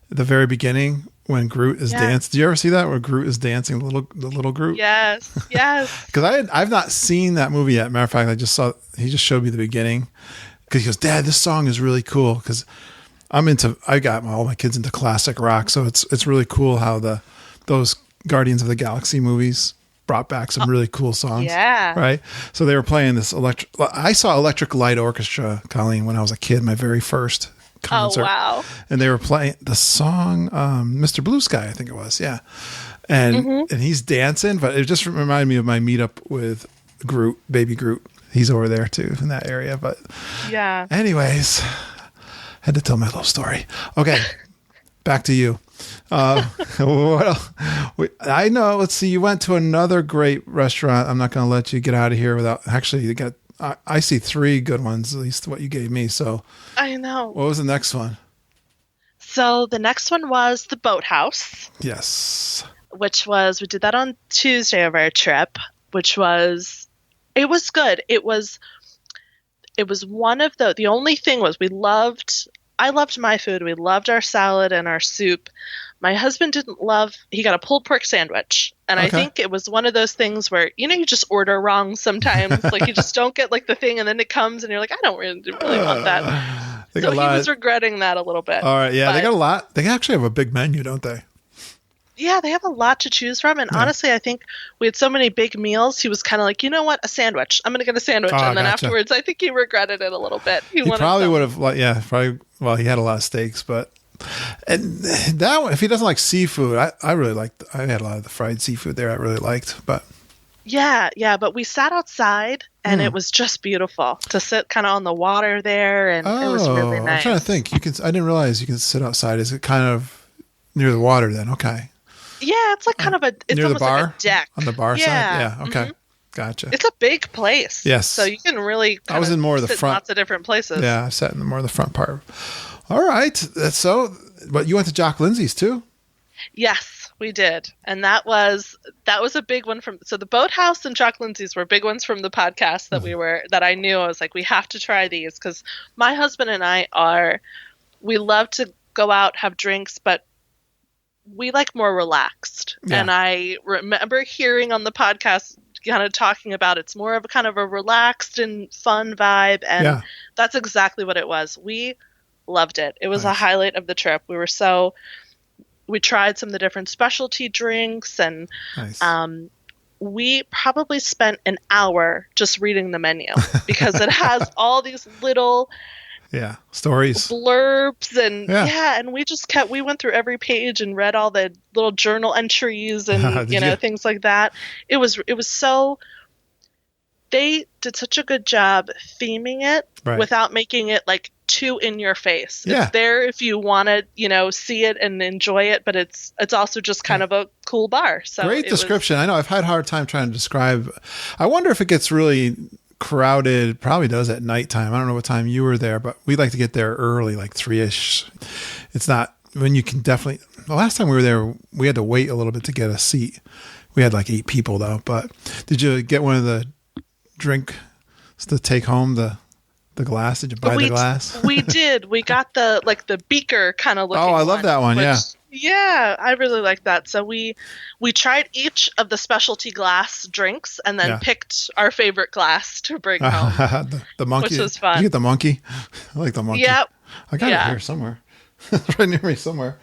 at the very beginning. When Groot is dancing. Did you ever see that where Groot is dancing, the little Groot? Yes. Because I've not seen that movie yet. Matter of fact, he just showed me the beginning. Because he goes, Dad, this song is really cool. Because I got all my kids into classic rock, so it's really cool how those Guardians of the Galaxy movies brought back some really cool songs. Yeah. Right? So they were playing this I saw Electric Light Orchestra, Colleen, when I was a kid, my very first concert. Oh, wow. And they were playing the song Mr. Blue Sky, I think it was. Yeah. And he's dancing, but it just reminded me of my meetup with Groot, baby Groot. He's over there too in that area. But yeah. Anyways, had to tell my little story. Okay. Back to you. What else? I know. Let's see. You went to another great restaurant. I'm not going to let you get out of here without actually you got. I see 3 good ones, at least what you gave me. So I know. What was the next one? So the next one was the Boathouse. Yes. Which was, we did that on Tuesday of our trip, it was good. It was one of the only thing was I loved my food. We loved our salad and our soup. My husband he got a pulled pork sandwich. And I think it was one of those things where, you just order wrong sometimes. Like you just don't get like the thing and then it comes and you're like, I don't really want that. So he was regretting that a little bit. All right. Yeah. They got a lot. They actually have a big menu, don't they? Yeah, they have a lot to choose from. And honestly, I think we had so many big meals. He was kind of like, you know what? A sandwich. I'm going to get a sandwich. And then afterwards, I think he regretted it a little bit. He probably would have, well, he had a lot of steaks, but and that one, if he doesn't like seafood, I really liked, I had a lot of the fried seafood there I really liked, but. Yeah, but we sat outside and it was just beautiful to sit kind of on the water there. And it was really nice. I'm trying to think. I didn't realize you can sit outside. Is it kind of near the water then? Okay. Yeah, it's like kind of it's near almost the bar? Like a deck. On the bar side? Yeah, okay. Mm-hmm. Gotcha. It's a big place. Yes. So you can really I was in more of the front. Lots of different places. Yeah, I sat in more of the front part. All right. But you went to Jock Lindsay's too? Yes, we did. And that was a big one so the Boathouse and Jock Lindsay's were big ones from the podcast that I knew. I was like, we have to try these because my husband and I we love to go out, have drinks, but we like more relaxed. Yeah. And I remember hearing on the podcast kind of talking about it's more of a kind of a relaxed and fun vibe. And that's exactly what it was. We loved it. It was a highlight of the trip. We tried some of the different specialty drinks and we probably spent an hour just reading the menu because it has all these little stories, blurbs, and and we went through every page and read all the little journal entries and things like that. It was so they did such a good job theming it without making it like too in your face. It's there if you want to see it and enjoy it, but it's also just kind of a cool bar. So great description. I know I've had a hard time trying to describe. I wonder if it gets really crowded. Probably does at nighttime. I don't know what time you were there, but we like to get there early, like 3-ish. It's not when you can definitely. The last time we were there, we had to wait a little bit to get a seat. We had like 8 people though. But did you get one of the drinks to take home the glass? Did you buy the glass? We did. We got the beaker kind of looking. Oh, I love that one. Yeah, I really like that. So we tried each of the specialty glass drinks and then picked our favorite glass to bring home. the monkey, which was fun. Did you get the monkey? I like the monkey. Yep. I got it here somewhere. It's right near me somewhere.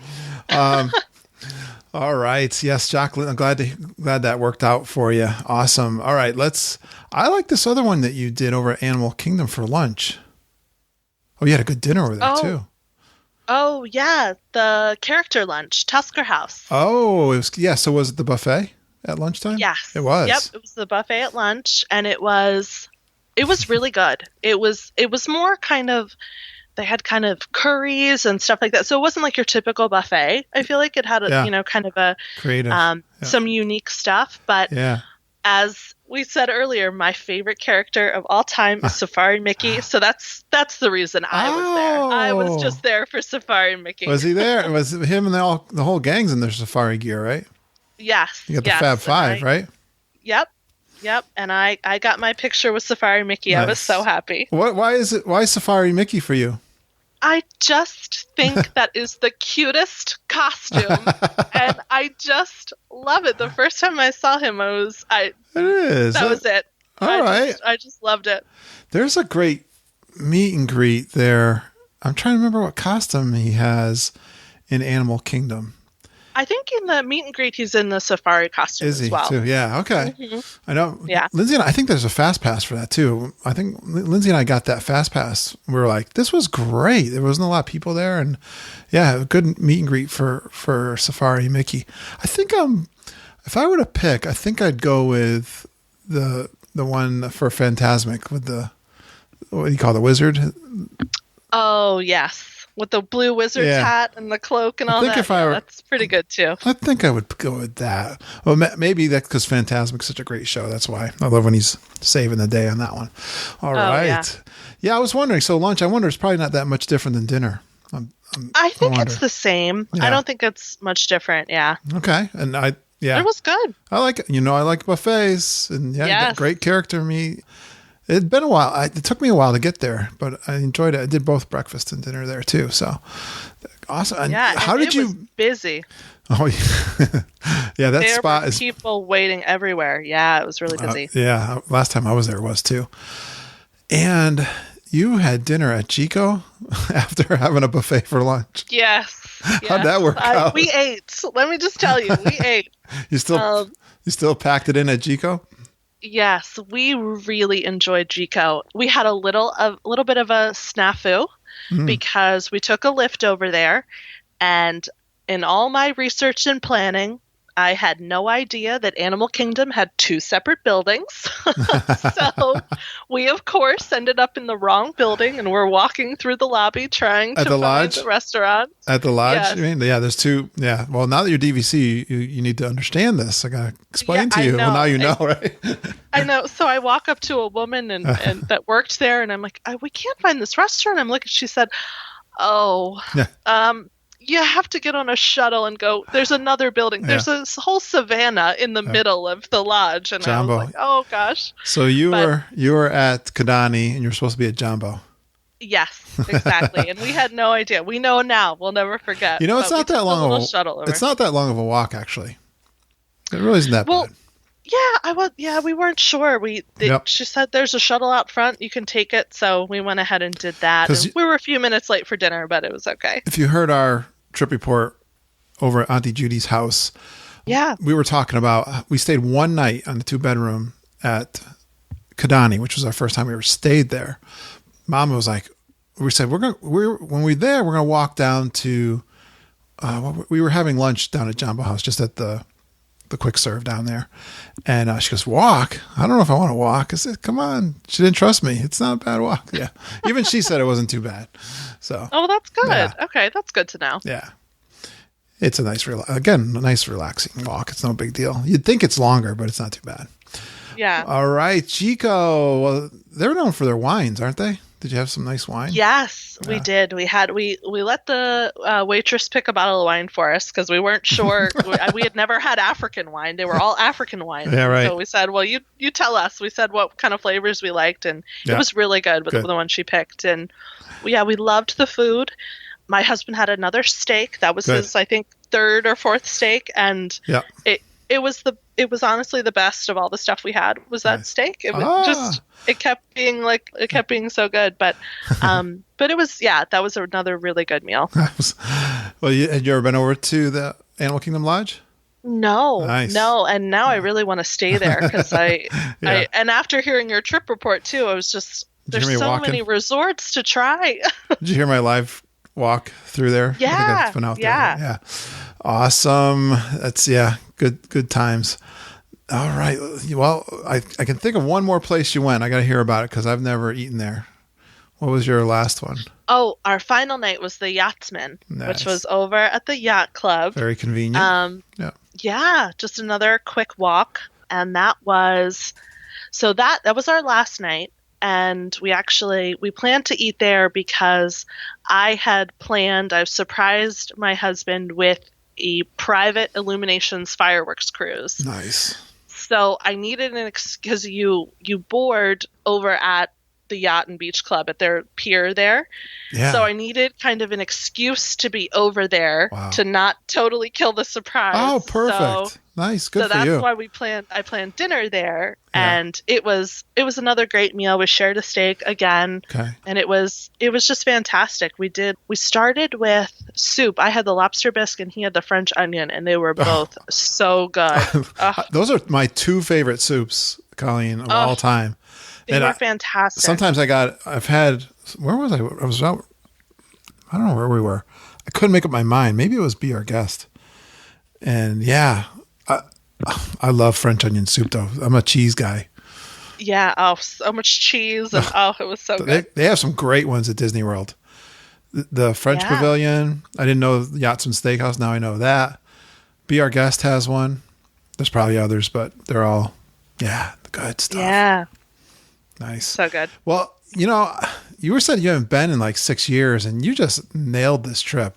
All right. Yes, Jacqueline, I'm glad that worked out for you. Awesome. All right. I like this other one that you did over at Animal Kingdom for lunch. Oh, you had a good dinner over there too. Oh yeah, the character lunch, Tusker House. Oh, so was it the buffet at lunchtime? Yes. It was. Yep, it was the buffet at lunch, and it was really good. It was more kind of, they had kind of curries and stuff like that. So it wasn't like your typical buffet. I feel like it had kind of a creative, some unique stuff. But as we said earlier, my favorite character of all time is Safari Mickey. So that's the reason I was there. I was just there for Safari Mickey. Was he there? It was him and the whole gang's in their safari gear, right? Yes. You got the Fab Five, right? Yep. And I got my picture with Safari Mickey. Nice. I was so happy. Why is Safari Mickey for you? I just think that is the cutest costume, and I just love it. The first time I saw him, That was it. All right. I just loved it. There's a great meet and greet there. I'm trying to remember what costume he has in Animal Kingdom. I think in the meet and greet, he's in the safari costume as well. Too? Yeah. Okay. Mm-hmm. I know. Yeah. Lindsay and I think there's a fast pass for that too. I think Lindsay and I got that fast pass. We were like, this was great. There wasn't a lot of people there, and a good meet and greet for Safari Mickey. I think if I were to pick, I think I'd go with the one for Fantasmic with the, what do you call the wizard? Oh yes. With the blue wizard's hat and the cloak and all that. That's pretty good too. I think I would go with that. Well, maybe that's because Fantasmic's such a great show. That's why. I love when he's saving the day on that one. All right. Yeah, I was wondering. So lunch, I wonder, it's probably not that much different than dinner. I think it's the same. Yeah. I don't think it's much different. Yeah. Okay. And it was good. I like it. I like buffets and great character meat. It'd been a while. It took me a while to get there, but I enjoyed it. I did both breakfast and dinner there too. So awesome. And how did you? Was busy. Oh yeah, that spot is people waiting everywhere. Yeah, it was really busy. Last time I was there was too. And you had dinner at Chico after having a buffet for lunch. Yes. How'd that work out? We ate. Let me just tell you, we ate. You still packed it in at Chico? Yes, we really enjoyed Chico. We had a little bit of a snafu because we took a lift over there, and in all my research and planning, I had no idea that Animal Kingdom had two separate buildings. So we, of course, ended up in the wrong building, and we're walking through the lobby trying to find the restaurant. At the lodge? Yes. You mean? Yeah, there's two. Yeah. Well, now that you're DVC, you need to understand this. I got to explain to you. Well, now you know, right? I know. So I walk up to a woman and that worked there, and I'm like, we can't find this restaurant. I'm looking. She said, you have to get on a shuttle and go. There's another building. There's this whole savannah in the middle of the lodge, and Jambo. I was like, "Oh gosh!" So you were at Kidani, and you're supposed to be at Jambo. Yes, exactly. And we had no idea. We know now. We'll never forget. It's not that long of a shuttle over. It's not that long of a walk, actually. It really isn't that bad. Yeah, we weren't sure. She said there's a shuttle out front. You can take it. So we went ahead and did that. And we were a few minutes late for dinner, but it was okay. If you heard our trip report over at Auntie Judy's house, we were talking about, we stayed one night on the 2-bedroom at Kidani, which was our first time we ever stayed there. Mama was like, we said, when we're there, we're going to walk down to, we were having lunch down at Jambo House, just at the quick serve down there. And she goes, walk? I don't know if I want to walk. I said, come on. She didn't trust me. It's not a bad walk. Yeah. Even she said it wasn't too bad. So. Oh, that's good. Yeah. Okay. That's good to know. Yeah. It's a nice relaxing walk. It's no big deal. You'd think it's longer, but it's not too bad. Yeah. All right. Chico. Well, they're known for their wines, aren't they? Did you have some nice wine? Yes, we did. We let the waitress pick a bottle of wine for us because we weren't sure. we had never had African wine. They were all African wines. Yeah, right. So we said, well, you tell us. We said what kind of flavors we liked, and it was really good with the one she picked. And we loved the food. My husband had another steak. That was his, I think, third or fourth steak, and it was honestly the best of all the stuff we had. Was that steak? It was it kept being so good, but it was that was another really good meal. Well, had you ever been over to the Animal Kingdom Lodge? No, Nice. no, and now I really want to stay there because Yeah. and after hearing your trip report too, I was just Did you hear there's me so walking? many resorts to try. Did you hear my live walk through there? I think Yeah, I've been out yeah. there. Yeah. Awesome. That's good times. All right. Well, I can think of one more place you went. I got to hear about it because I've never eaten there. What was your last one? Oh, our final night was the Yachtsman, Nice. which was over at the Yacht Club. Very convenient. Yeah. Yeah, just another quick walk, and that was our last night. And we planned to eat there because I've surprised my husband with a private Illuminations Fireworks Cruise. Nice. So I needed because you board over at the Yacht and Beach Club at their pier there. Yeah. So I needed kind of an excuse to be over there Wow. to not totally kill the surprise. Oh, perfect. So, Nice. Good so for that's you. why I planned dinner there, Yeah. and it was another great meal. We shared a steak again, Okay. and it was just fantastic. We started with soup. I had the lobster bisque, and he had the French onion, and they were both so good. Those are my two favorite soups, Colleen, of all time. They were fantastic. Sometimes where was I? I was out. I don't know where we were. I couldn't make up my mind. Maybe it was Be Our Guest. And yeah, I love French onion soup though. I'm a cheese guy. Yeah. Oh, so much cheese, and it was so good. They have some great ones at Disney World. The French Yeah. Pavilion. I didn't know the Yachtsman Steakhouse. Now I know that. Be Our Guest has one. There's probably others, but they're all, good stuff. Yeah. Nice. So good. Well, you were said you haven't been in like 6 years, and you just nailed this trip.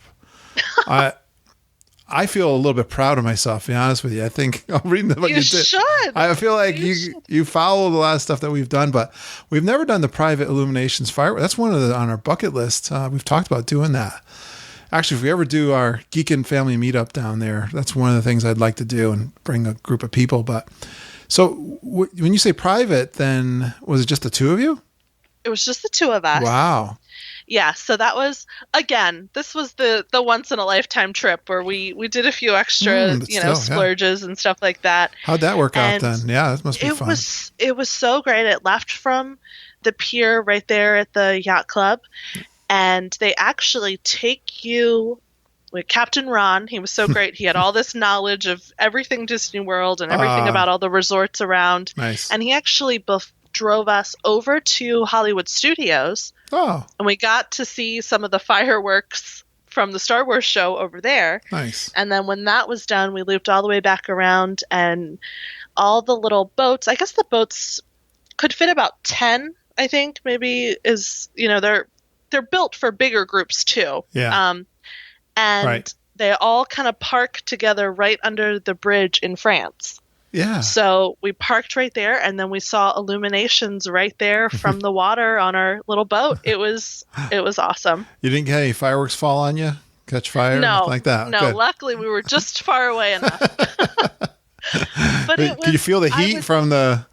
I feel a little bit proud of myself, to be honest with you. I think I'm reading what you did. should. I feel like you follow a lot of stuff that we've done, but we've never done the private Illuminations fireworks. That's one on our bucket list. We've talked about doing that. Actually, if we ever do our Geekin' family meetup down there, that's one of the things I'd like to do and bring a group of people. But so when you say private, then was it just the two of you? It was just the two of us. Wow. Yeah, so that was, again, this was the once in a lifetime trip where we did a few extra, splurges and stuff like that. How'd that work out And then? Yeah, that must be fun. It was so great. It left from the pier right there at the yacht club, and they actually take you with Captain Ron. He was so great. He had all this knowledge of everything Disney World and everything about all the resorts around. Nice. And he actually drove us over to Hollywood Studios. Oh, And we got to see some of the fireworks from the Star Wars show over there. nice. And then when that was done, we looped all the way back around, and all the little boats, I guess the boats could fit about 10, I think, maybe they're built for bigger groups too. Yeah. And Right. they all kind of park together right under the bridge in France. Yeah. So we parked right there, and then we saw illuminations right there from the water on our little boat. It was awesome. You didn't get any fireworks fall on you? Catch fire? No, Nothing like that? No, Good. luckily we were just far away enough. But Could you feel the heat from the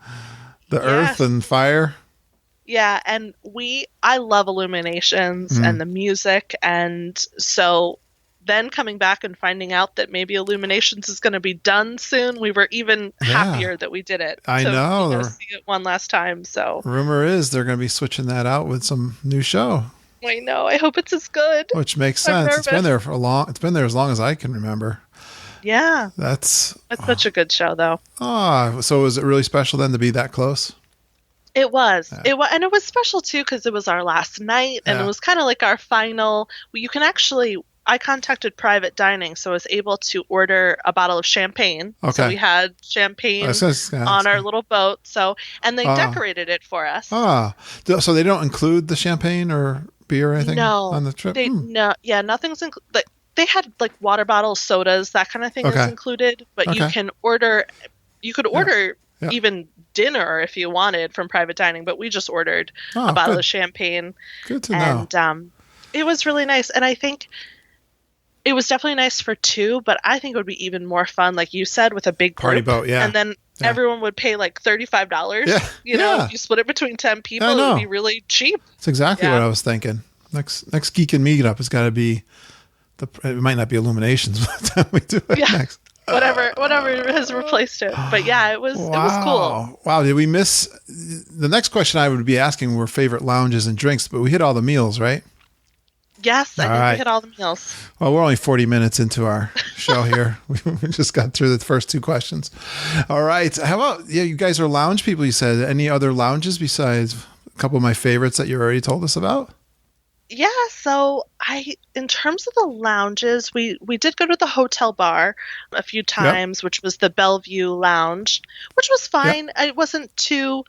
earth and fire? Yeah, and I love Illuminations and the music, and so then coming back and finding out that maybe Illuminations is going to be done soon, we were even happier that we did it. I know. See it one last time. So Rumor is they're going to be switching that out with some new show, I know. I hope it's as good. which makes I'm sense. It's been nervous. there It's been there as long as I can remember. Yeah, That's it's such a good show, though. so was it really special then to be that close? It was. It was, and it was special too because it was our last night, and Yeah. it was kind of like our final. You can actually. I contacted private dining, so I was able to order a bottle of champagne. Okay. So we had champagne on our little boat. And they decorated it for us. So they don't include the champagne or beer or anything No, on the trip? No, yeah, nothing's included. They had like water bottles, sodas, that kind of thing is included. But you can order. You could order even dinner if you wanted from private dining, but we just ordered a bottle of champagne. Good to know. And it was really nice. And I think it was definitely nice for two, but I think it would be even more fun, like you said, with a big group. Party boat, yeah. And then everyone would pay like $35. Yeah. If you split it between 10 people, it would be really cheap. That's exactly what I was thinking. Next Geek and Meetup has got to be it might not be Illuminations by the time we do it next. whatever has replaced it. But yeah, it was cool. Wow, did we miss the next question I would be asking were favorite lounges and drinks, but we hit all the meals, right? Yes, I think we hit all the meals. Well, we're only 40 minutes into our show here. We just got through the first two questions. All right. How about, you guys are lounge people, you said. Any other lounges besides a couple of my favorites that you already told us about? Yeah, so in terms of the lounges, we did go to the hotel bar a few times, which was the Bellevue Lounge, which was fine. It wasn't too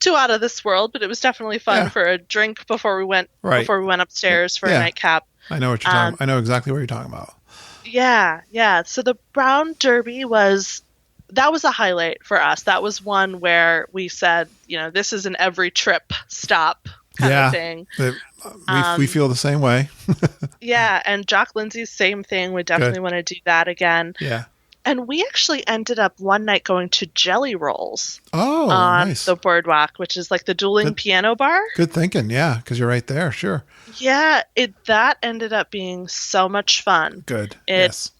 out of this world, but it was definitely fun for a drink before we went upstairs for a nightcap. I know what you're talking about. I know exactly what you're talking about. Yeah. So the Brown Derby was a highlight for us. That was one where we said, this is an every trip stop kind of thing. We feel the same way. Yeah, and Jock Lindsay's same thing. We definitely want to do that again. Yeah. And we actually ended up one night going to Jelly Rolls on nice. the Boardwalk, which is like the dueling piano bar. Good thinking, yeah, because you're right there, sure. Yeah, that ended up being so much fun. Good, yes.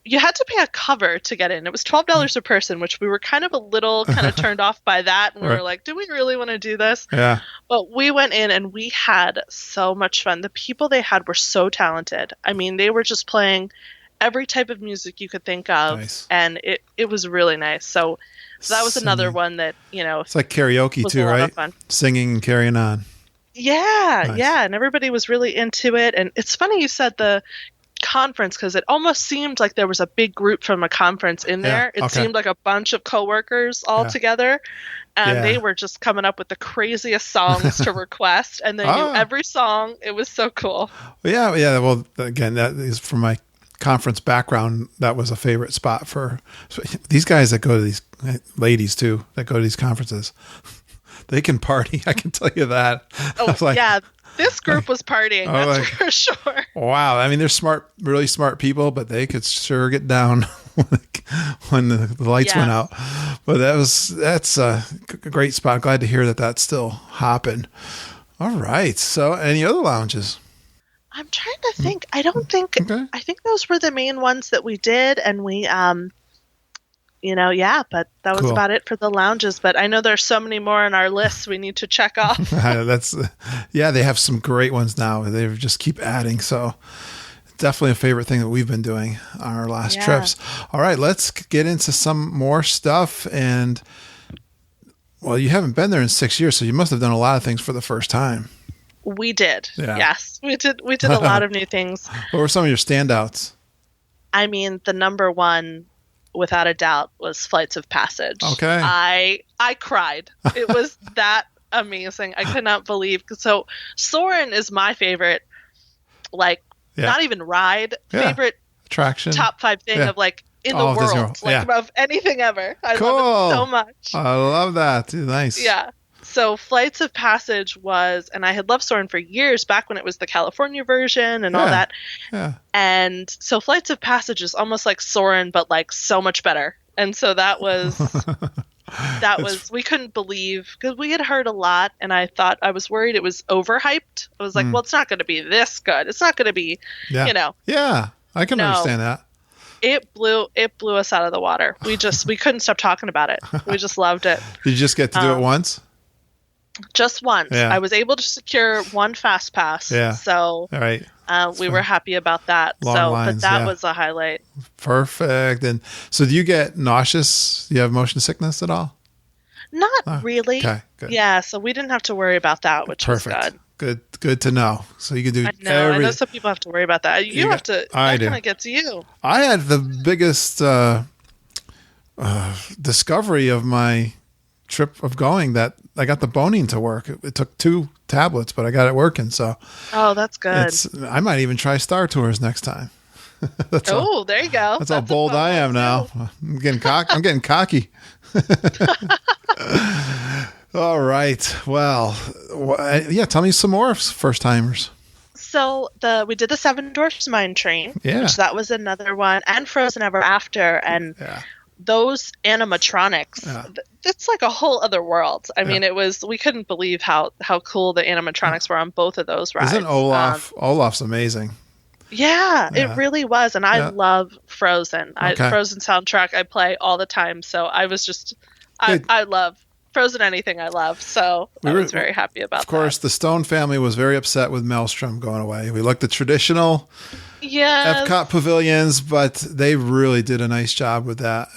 You had to pay a cover to get in. It was $12 a person, which we were kind of turned off by that. And we were like, do we really want to do this? Yeah. But we went in and we had so much fun. The people they had were so talented. I mean, they were just playing every type of music you could think of. Nice. And it was really nice. So that was another one that, it's like karaoke too, right? Fun. Singing and carrying on. Yeah. Nice. Yeah. And everybody was really into it. And it's funny you said the conference, because it almost seemed like there was a big group from a conference in there. It seemed like a bunch of coworkers all together. And they were just coming up with the craziest songs to request. And they knew every song. It was so cool. Yeah. Well, again, that is from my conference background. That was a favorite spot for these guys that go to these ladies too, that go to these conferences. They can party. I can tell you that. Yeah. This group was partying, that's for sure. Wow. I mean, they're smart, really smart people, but they could sure get down when the lights went out. But that's a great spot. Glad to hear that that's still hopping. All right. So any other lounges? I'm trying to think. I don't think, I think those were the main ones that we did. And we, but that was about it for the lounges. But I know there's so many more on our list we need to check off. They have some great ones now. They just keep adding. So definitely a favorite thing that we've been doing on our last trips. All right, let's get into some more stuff. And well, you haven't been there in 6 years, so you must have done a lot of things for the first time. We did. Yeah. Yes, we did. We did a lot of new things. What were some of your standouts? I mean, the number one, without a doubt, was Flights of Passage. Okay. I cried. It was that amazing. I could not believe. So Soarin' is my favorite, not even ride, favorite attraction, top 5 thing of in the world, of anything ever. I love it so much. I love that. Nice. Yeah. So Flights of Passage was, and I had loved Soarin' for years, back when it was the California version and all that. Yeah. And so Flights of Passage is almost like Soarin', but so much better. And so that was, we couldn't believe, because we had heard a lot, and I was worried it was overhyped. I was like, well, it's not going to be this good. It's not going to be, Yeah, I can understand that. It blew us out of the water. We couldn't stop talking about it. We just loved it. Did you just get to do it once? Just once. Yeah. I was able to secure one fast pass. Yeah. So all right. We were happy about that. Lines, but that was a highlight. Perfect. And so do you get nauseous? Do you have motion sickness at all? Not really. Okay, good. Yeah, so we didn't have to worry about that, which was good. Good to know. So you can do I know some people have to worry about that. That kind of gets you. I had the biggest discovery of my trip of going that I got the boning to work. It took 2 tablets, but I got it working. So that's good. I might even try Star Tours next time. There you go. That's how bold I am now. I'm getting cocky. All right. Well, tell me some more first timers. So we did the Seven Dwarfs Mine Train, which that was another one, and Frozen Ever After, and those animatronics, it's like a whole other world. I mean, we couldn't believe how cool the animatronics were on both of those rides. Isn't Olaf's amazing? Yeah, Yeah. it really was. And I Yeah. love Frozen. Okay. Frozen soundtrack I play all the time. So I was just, I love Frozen, anything I love. So I was very happy about that. Of course, the Stone family was very upset with Maelstrom going away. We looked at traditional Epcot pavilions, but they really did a nice job with that.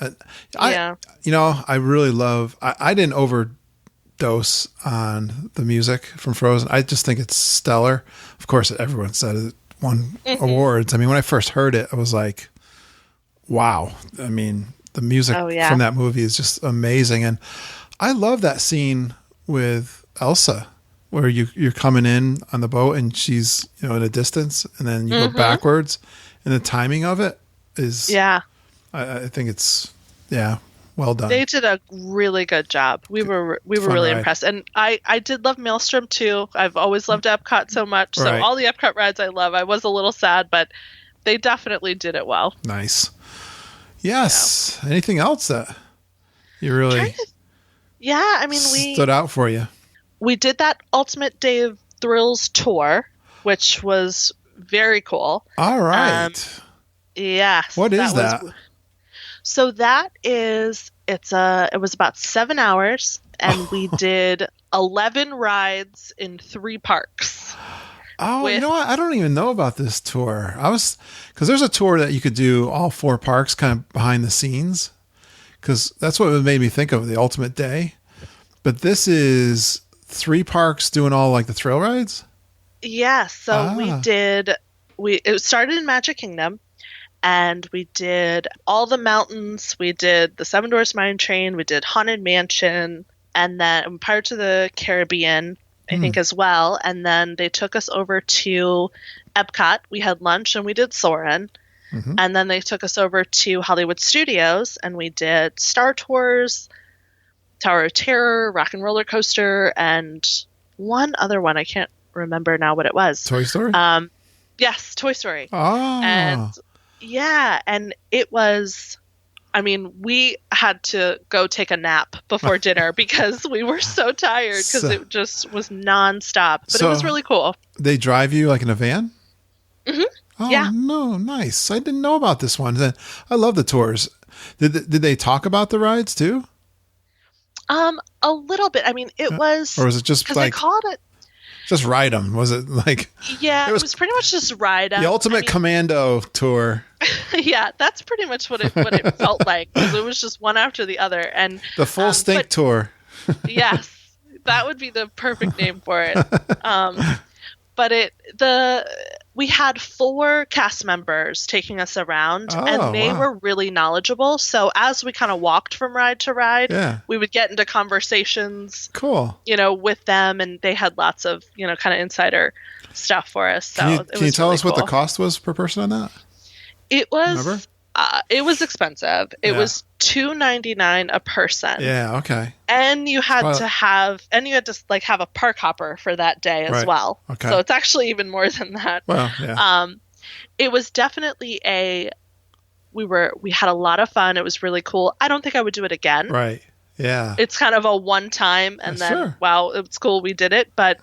I really love, I didn't overdose on the music from Frozen. I just think it's stellar. Of course, everyone said it won awards. I mean, when I first heard it, I was like, wow. I mean, the music from that movie is just amazing. And I love that scene with Elsa where you're coming in on the boat and she's, in a distance and then you go backwards, and the timing of it is, I think it's, well done. They did a really good job. We were really impressed. And I did love Maelstrom too. I've always loved Epcot so much. So all the Epcot rides I love. I was a little sad, but they definitely did it well. Nice. Yes. Yeah. Anything else that you really stood out for you? We did that Ultimate Day of Thrills tour, which was very cool. All right. Yes. What is that? So that is, it was about 7 hours, and we did 11 rides in 3 parks. Oh, you know what? I don't even know about this tour. Because there's a tour that you could do all 4 parks kind of behind the scenes, because that's what it made me think of, the Ultimate Day. But this is 3 parks doing all like the thrill rides? Yeah. So it started in Magic Kingdom. And we did all the mountains. We did the Seven Dwarfs Mine Train. We did Haunted Mansion. And then Pirates of the Caribbean, I think, as well. And then they took us over to Epcot. We had lunch and we did Soarin'. And then they took us over to Hollywood Studios. And we did Star Tours, Tower of Terror, Rock and Roller Coaster, and one other one. I can't remember now what it was. Toy Story? Yes, Toy Story. Oh. And and it was, we had to go take a nap before dinner because we were so tired because it just was nonstop. But it was really cool. They drive you like in a van? Mm-hmm. Oh, no, nice. I didn't know about this one. I love the tours. Did they talk about the rides too? A little bit. It was... Or was it just like... they called it... Just ride them. Was it like... Yeah, it was pretty much just ride them. The Ultimate Commando tour. Yeah, that's pretty much what it felt like. Because it was just one after the other. And the full stink tour. Yes, that would be the perfect name for it. But we had 4 cast members taking us around, and they were really knowledgeable. So as we kind of walked from ride to ride, we would get into conversations, with them, and they had lots of, kind of insider stuff for us. So can you tell us what the cost was per person on that? It was it was expensive. It was $2.99 a person. Yeah, okay. And you had to have a park hopper for that day as well. Okay. So it's actually even more than that. Well, yeah. It was definitely we had a lot of fun. It was really cool. I don't think I would do it again. Right. Yeah. It's kind of a one time and then wow, it's cool we did it, but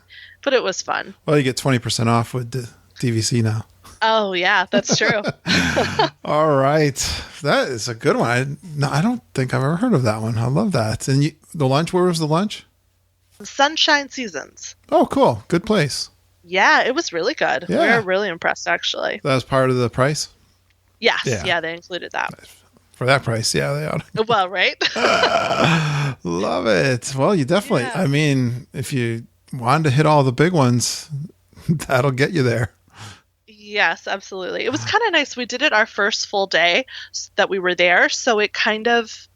it was fun. Well, you get 20% off with the DVC now. Oh, yeah, that's true. All right. That is a good one. I don't think I've ever heard of that one. I love that. And the lunch, where was the lunch? Sunshine Seasons. Oh, cool. Good place. Yeah, it was really good. Yeah. We were really impressed, actually. That was part of the price? Yes. Yeah, they included that. For that price, yeah, they ought to. Well, right? Love it. Well, you definitely, if you wanted to hit all the big ones, that'll get you there. Yes, absolutely. It was kind of nice. We did it our first full day that we were there, so it kind of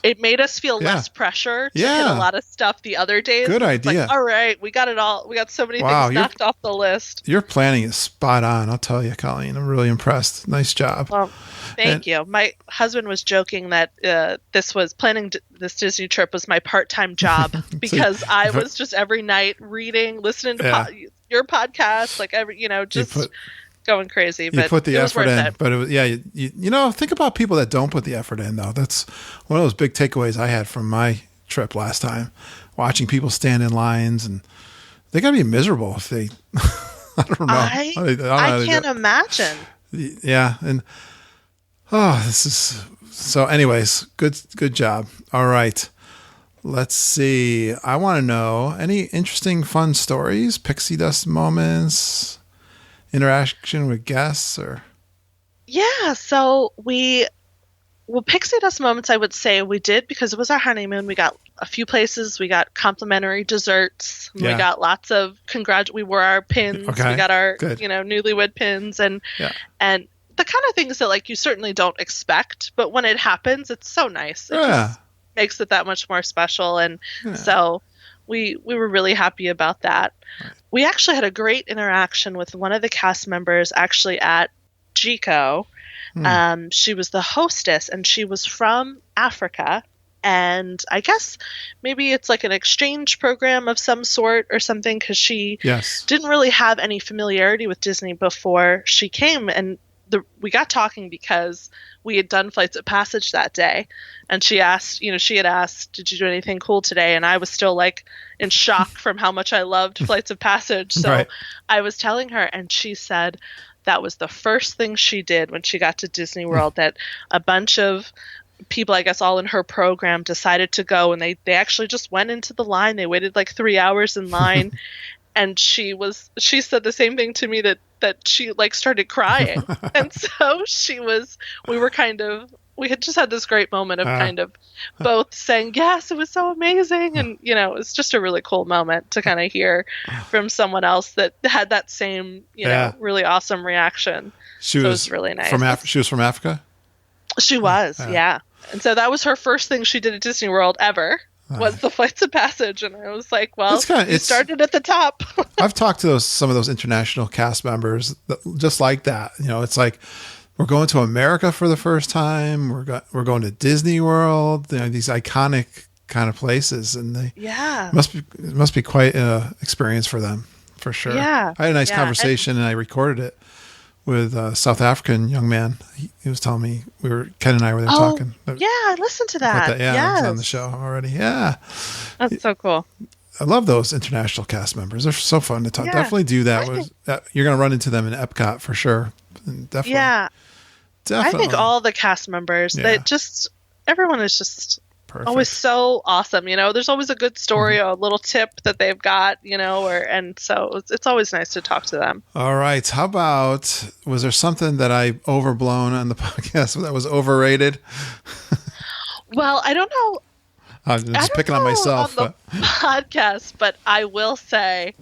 it made us feel less pressure to hit a lot of stuff the other days. Good idea. Like, all right, we got it all. We got so many things knocked off the list. Your planning is spot on. I'll tell you, Colleen. I'm really impressed. Nice job. Well, thank you. My husband was joking that this Disney trip was my part-time job because I was just every night reading, listening to your podcast, like going crazy. But you put the effort in, it. but it was, think about people that don't put the effort in though. That's one of those big takeaways I had from my trip last time, watching people stand in lines, and they gotta be miserable if they I don't know. I don't know how I to can't do it. imagine. Yeah, and this is so. Anyways, good job. All right, let's see. I want to know any interesting, fun stories, pixie dust moments, interaction with guests, or Yeah, so pixie dust moments, I would say we did because it was our honeymoon. We got a few places. We got complimentary desserts. Yeah. We got lots of we wore our pins. Okay, We got our, good. newlywed pins and Yeah. and the kind of things that like you certainly don't expect, but when it happens, it's so nice. It Yeah. just makes it that much more special. And Yeah. so we were really happy about that. Right. We actually had a great interaction with one of the cast members actually at GCO. She was the hostess and she was from Africa. And I guess maybe it's like an exchange program of some sort or something because she Yes. didn't really have any familiarity with Disney before she came. And we got talking because we had done Flights of Passage that day. And she asked, she had asked, did you do anything cool today? And I was still like in shock from how much I loved Flights of Passage. So Right. I was telling her and she said that was the first thing she did when she got to Disney World, that a bunch of people, I guess all in her program, decided to go and they actually just went into the line. They waited like 3 hours in line. And she said the same thing to me that she like started crying. And so we had just had this great moment of kind of both saying, yes, it was so amazing. And, it was just a really cool moment to kind of hear from someone else that had that same, really awesome reaction. She so was it was really nice. She was from Africa? She was, yeah. And so that was her first thing she did at Disney World ever. Was the Flights of Passage, and I was like, "Well, you started at the top." I've talked to some of those international cast members just like that. It's like we're going to America for the first time. We're going to Disney World. These iconic kind of places, and it must be quite an experience for them for sure. Yeah, I had a nice conversation, and I recorded it with a South African young man. He was telling me Ken and I were there talking. Yeah, I listened to that. Yeah, it was on the show already. Yeah. That's so cool. I love those international cast members. They're so fun to talk. Yeah. Definitely do that. You're going to run into them in Epcot for sure. Definitely. Yeah. Definitely. I think all the cast members, everyone is just perfect. Always so awesome. There's always a good story, a little tip that they've got, and so it's always nice to talk to them. All right. How about, was there something that I overblown on the podcast that was overrated? Well, I don't know. I'm just picking on myself. On the podcast, but I will say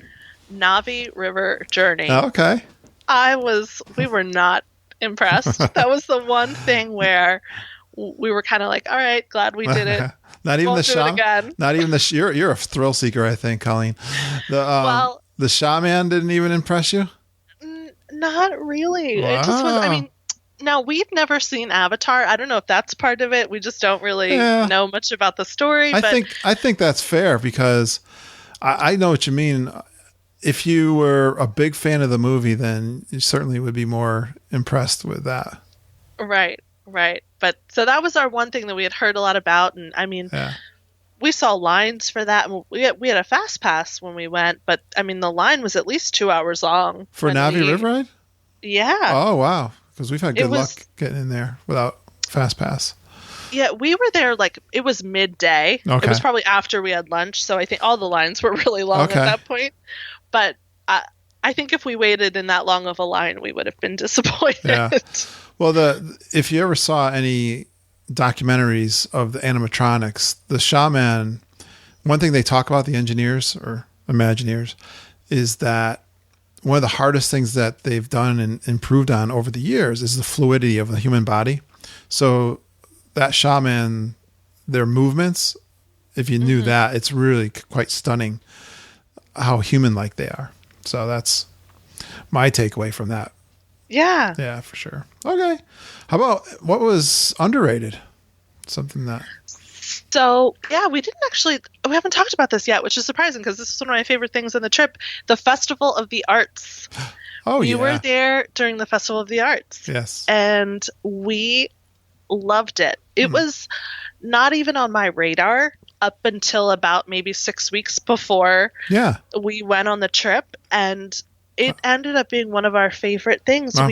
Navi River Journey. Oh, okay. We were not impressed. That was the one thing where we were kind of like, all right, glad we did it. Not even Won't the do it Shaw. again. Not even the. You're a thrill seeker, I think, Colleen. The Shaman didn't even impress you. Not really. Wow. It just was. I mean, now we've never seen Avatar. I don't know if that's part of it. We just don't really know much about the story. I think that's fair because I know what you mean. If you were a big fan of the movie, then you certainly would be more impressed with that. Right. But so that was our one thing that we had heard a lot about. And I mean, we saw lines for that. And we had a fast pass when we went, but I mean, the line was at least 2 hours long. For Navi River Ride? Yeah. Oh, wow. Because we've had good luck getting in there without fast pass. Yeah, we were there it was midday. Okay. It was probably after we had lunch. So I think all the lines were really long at that point. But I think if we waited in that long of a line, we would have been disappointed. Yeah. Well, if you ever saw any documentaries of the animatronics, the Shaman, one thing they talk about, the engineers or Imagineers, is that one of the hardest things that they've done and improved on over the years is the fluidity of the human body. So that Shaman, their movements, if you knew that, it's really quite stunning how human-like they are. So that's my takeaway from that. Yeah. Yeah, for sure. Okay. How about what was underrated? Something that... So, yeah, we haven't talked about this yet, which is surprising because this is one of my favorite things on the trip, the Festival of the Arts. We were there during the Festival of the Arts. Yes. And we loved it. It was not even on my radar up until about maybe 6 weeks before we went on the trip. And It ended up being one of our favorite things. Wow.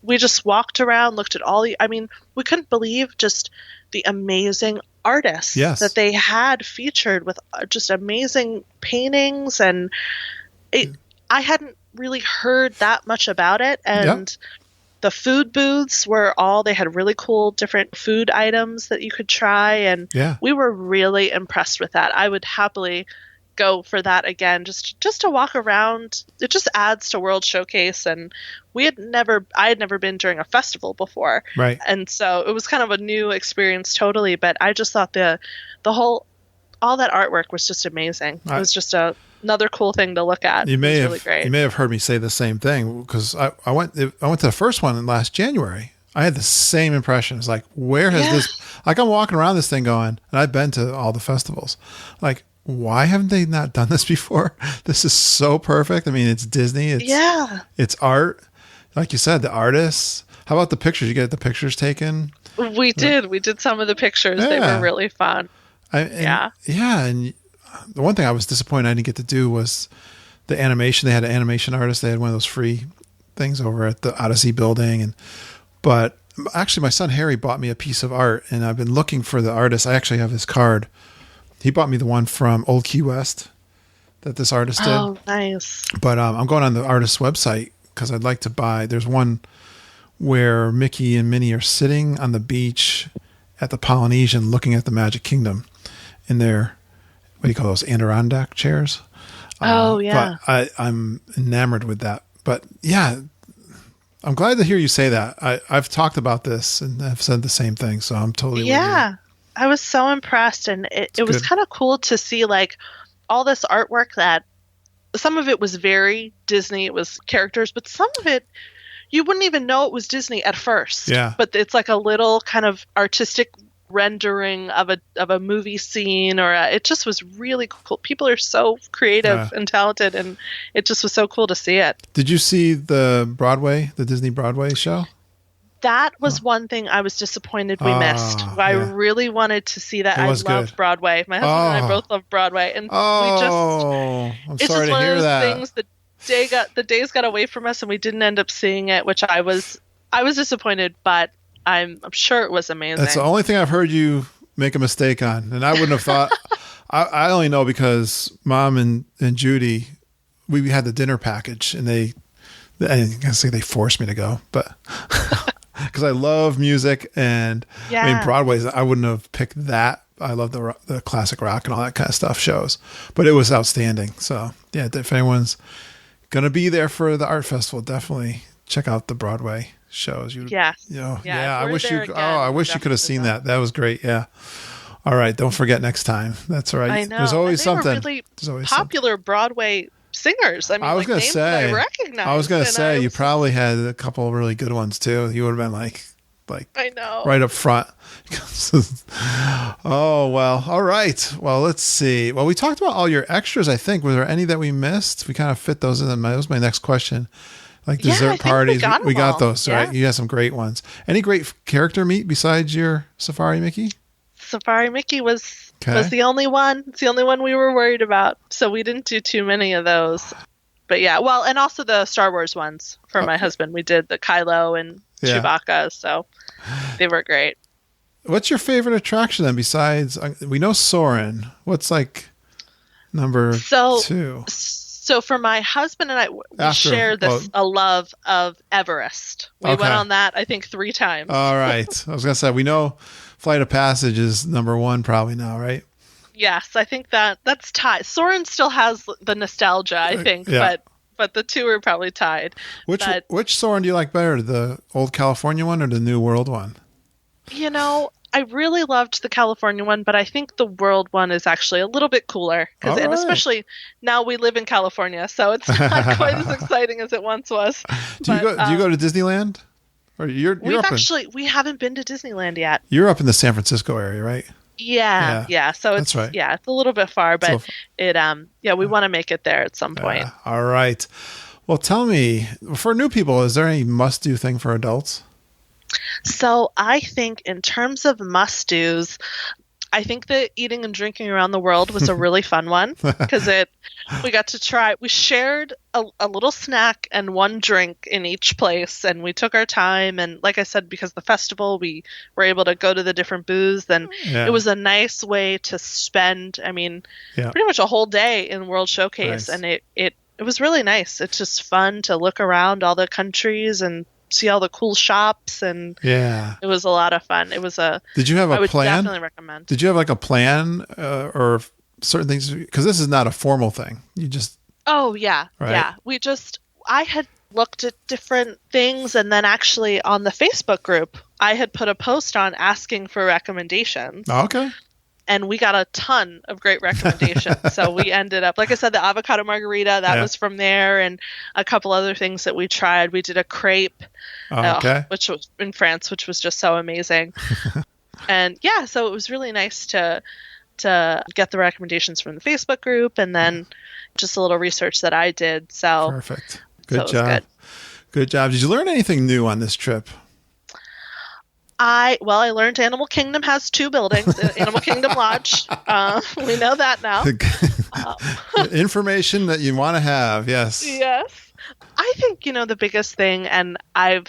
We just walked around, looked at we couldn't believe just the amazing artists that they had featured with just amazing paintings. And I hadn't really heard that much about it. And the food booths they had really cool different food items that you could try. And we were really impressed with that. I would happily go for that again, just to walk around. It just adds to World Showcase, and I had never been during a festival before, right? And so it was kind of a new experience totally, but I just thought all that artwork was just amazing. It was just another cool thing to look at. You may really have heard me say the same thing, because I went to the first one in last January. I had the same impression. It's like, where has this, like, I'm walking around this thing going, and I've been to all the festivals, like, why haven't they not done this before? This is so perfect. I mean, it's Disney. It's art. Like you said, the artists. How about the pictures? You get the pictures taken? We did. We did some of the pictures. They were really fun. And the one thing I was disappointed I didn't get to do was the animation. They had an animation artist. They had one of those free things over at the Odyssey building. But actually, my son Harry bought me a piece of art, and I've been looking for the artist. I actually have his card. He bought me the one from Old Key West that this artist did. Oh, nice. But I'm going on the artist's website because I'd like to buy. There's one where Mickey and Minnie are sitting on the beach at the Polynesian looking at the Magic Kingdom in their, what do you call those, Adirondack chairs? But I'm enamored with that. But yeah, I'm glad to hear you say that. I've talked about this and I've said the same thing, so I'm totally with you. I was so impressed, and it was kind of cool to see like all this artwork that some of it was very Disney. It was characters, but some of it you wouldn't even know it was Disney at first. Yeah. But it's like a little kind of artistic rendering of a movie scene, or it just was really cool. People are so creative and talented, and it just was so cool to see it. Did you see the Disney Broadway show? That was one thing I was disappointed we missed. I really wanted to see that. I love Broadway. My husband and I both love Broadway, and I'm sorry to hear that. Things the days got away from us, and we didn't end up seeing it, which I was disappointed. But I'm sure it was amazing. That's the only thing I've heard you make a mistake on, and I wouldn't have thought. I only know because Mom and Judy, we had the dinner package, and I guess they forced me to go, but. Because I love music, and I mean Broadway's. I wouldn't have picked that. I love the classic rock and all that kind of stuff shows, but it was outstanding. So yeah, if anyone's gonna be there for the art festival, definitely check out the Broadway shows. I wish you. I wish you could have seen that. That was great. Yeah. All right, don't forget next time. That's all right. I know. There's always something. Really There's always popular something. Broadway singers. I mean, I was going to say, you probably had a couple of really good ones too. You would have been like I know, right up front. Oh, well, all right. Well, let's see. Well, we talked about all your extras, I think. Were there any that we missed? We kind of fit those in. That was my next question. Like dessert parties. We got those, right? You had some great ones. Any great character meet besides your Safari Mickey? Safari Mickey was the only one. It's the only one we were worried about. So we didn't do too many of those. But yeah, well, and also the Star Wars ones for my husband. We did the Kylo and Chewbacca, so they were great. What's your favorite attraction then besides, we know Soarin'. What's like number 2? So for my husband and I, we share a love of Everest. We went on that, I think, 3 times. All right. I was going to say, we know Flight of Passage is number 1 probably now, right? Yes, I think that's tied. Soarin' still has the nostalgia, I think, but the 2 are probably tied. Which Soarin' do you like better, the old California one or the New World one? You know, I really loved the California one, but I think the World one is actually a little bit cooler. And especially now we live in California, so it's not quite as exciting as it once was. Do you go to Disneyland? Or we haven't been to Disneyland yet. You're up in the San Francisco area, right? Yeah. So it's right. It's a little bit far, but we want to make it there at some point. All right. Well, tell me, for new people, is there any must-do thing for adults? So I think in terms of must-dos, I think that eating and drinking around the world was a really fun one because we got to try. We shared a little snack and one drink in each place, and we took our time. And like I said, because the festival, we were able to go to the different booths, and it was a nice way to spend. I mean, pretty much a whole day in World Showcase, and it was really nice. It's just fun to look around all the countries and see all the cool shops, and it was a lot of fun. It was Did you have a plan? I would definitely recommend. Did you have like a plan or certain things? Because this is not a formal thing. You just I had looked at different things, and then actually on the Facebook group, I had put a post on asking for recommendations. Oh, okay. And we got a ton of great recommendations. So we ended up, like I said, the avocado margarita, that was from there, and a couple other things that we tried. We did a crepe, which was in France, which was just so amazing. And so it was really nice to get the recommendations from the Facebook group, and then just a little research that I did. So perfect. Good job. Good job. Did you learn anything new on this trip? I learned Animal Kingdom has 2 buildings. Animal Kingdom Lodge. We know that now. Information that you want to have. Yes. Yes. I think, the biggest thing, and I've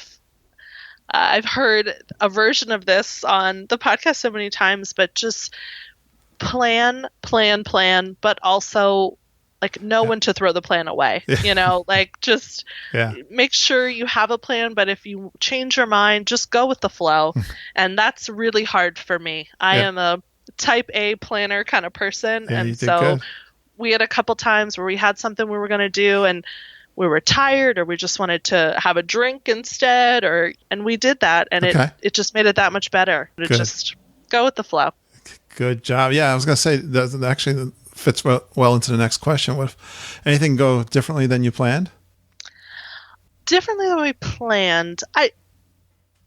heard a version of this on the podcast so many times, but just plan, but also know when to throw the plan away, just make sure you have a plan, but if you change your mind, just go with the flow. And that's really hard for me. I am a type A planner kind of person. And so we had a couple times where we had something we were going to do and we were tired, or we just wanted to have a drink instead, and we did that, and it just made it that much better. Just go with the flow. Good job. Yeah, I was going to say that actually fits well into the next question. What if anything go differently than you planned? Differently than we planned.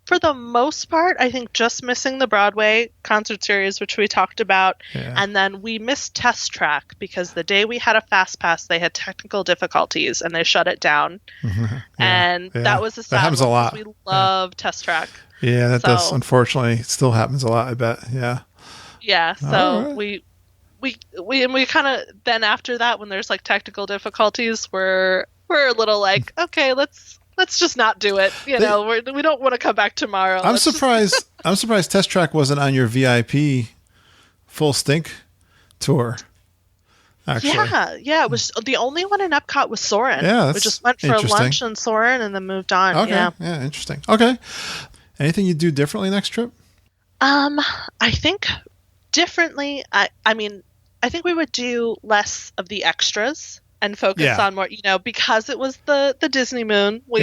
For the most part, I think just missing the Broadway concert series, which we talked about, and then we missed Test Track because the day we had a Fast Pass, they had technical difficulties and they shut it down. And that was a sad that happens a lot. We love Test Track. Yeah, that does. Unfortunately, it still happens a lot, I bet. Yeah. Yeah, so we kind of, then after that, when there's technical difficulties, we're a little okay, let's just not do it. We don't want to come back tomorrow. I'm surprised Test Track wasn't on your VIP full stink tour. Actually. Yeah, it was the only one in Epcot was Soarin'. Yeah, we just went for lunch in Soarin' and then moved on. Okay, yeah, interesting. Okay, anything you do differently next trip? I think differently. I think we would do less of the extras and focus on more, because it was the DisneyMoon. We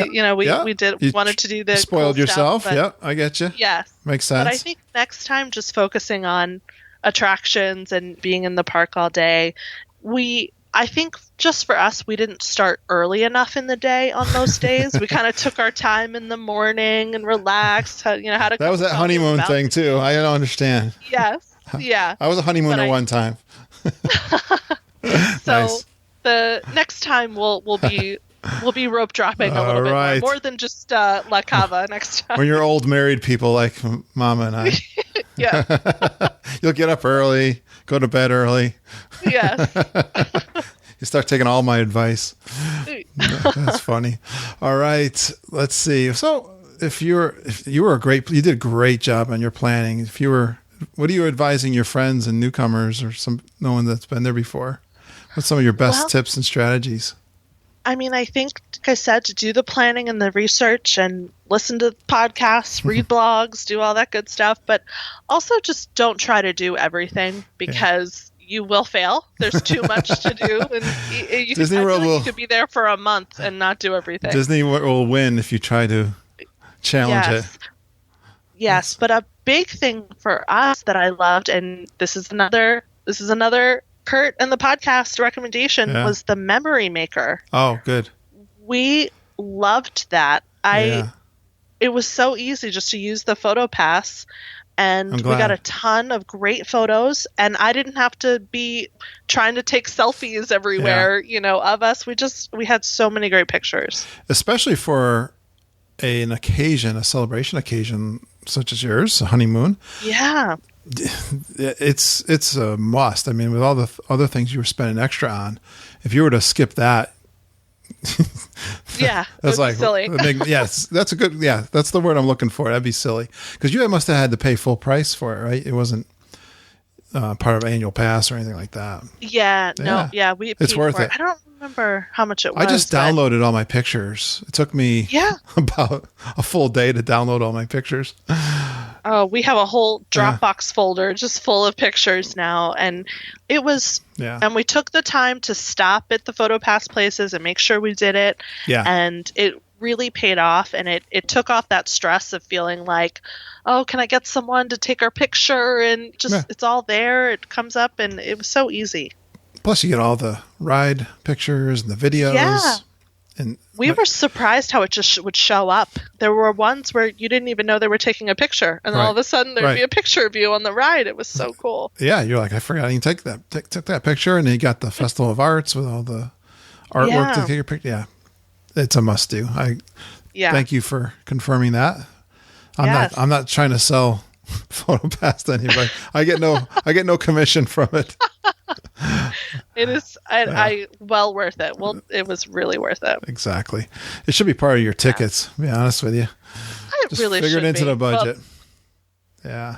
wanted to do this. Spoiled cool yourself. Stuff, I get you. Yes. Makes sense. But I think next time, just focusing on attractions and being in the park all day. I think just for us, we didn't start early enough in the day on most days. We kind of took our time in the morning and relaxed. Had a that was that honeymoon thing too. I don't understand. Yes. Yeah. I was a honeymooner one time. So nice. The next time we'll be rope dropping a little bit more than just La Cava next time. When you're old married people like Mama and I. Yeah. You'll get up early, go to bed early. Yes. You start taking all my advice. That's funny. All right. Let's see. So you did a great job on your planning. What are you advising your friends and newcomers or no one that's been there before? What's some of your best tips and strategies? I think, like I said, to do the planning and the research and listen to podcasts, read blogs, do all that good stuff. But also just don't try to do everything because you will fail. There's too much to do. And Disney World you could be there for a month and not do everything. Disney will win if you try to challenge it. Yes, but a big thing for us that I loved, and this is another Kurt and the podcast recommendation, was the Memory Maker. Oh, good. We loved that. It was so easy just to use the photo pass, and we got a ton of great photos, and I didn't have to be trying to take selfies everywhere, of us. We had so many great pictures. Especially for a celebration occasion such as yours, a honeymoon. Yeah. It's a must. I mean, with all the other things you were spending extra on, if you were to skip that, yeah, that's like silly. Yes, that's a good. Yeah, that's the word I'm looking for. That'd be silly because you must have had to pay full price for it, right? It wasn't part of annual pass or anything like that. Yeah, no, yeah, we. It's worth it. I don't remember how much it was. I just downloaded all my pictures. It took me about a full day to download all my pictures. Oh, we have a whole Dropbox folder just full of pictures now. And it was, and we took the time to stop at the PhotoPass places and make sure we did it. Yeah. And it really paid off. And it took off that stress of feeling like, oh, can I get someone to take our picture? And just, it's all there. It comes up and it was so easy. Plus you get all the ride pictures and the videos. Yeah. And we were surprised how it just would show up. There were ones where you didn't even know they were taking a picture, and all of a sudden there'd be a picture of you on the ride. It was so cool. Yeah, you're like, I forgot I didn't took that picture, and then you got the Festival of Arts with all the artwork to take your picture. Yeah, it's a must do. Thank you for confirming that. I'm not trying to sell PhotoPass to anybody. I get no commission from it. It is well worth it. Well, it was really worth it. Exactly. It should be part of your tickets, to be honest with you. It Just really figured should into be. the budget. Well, yeah.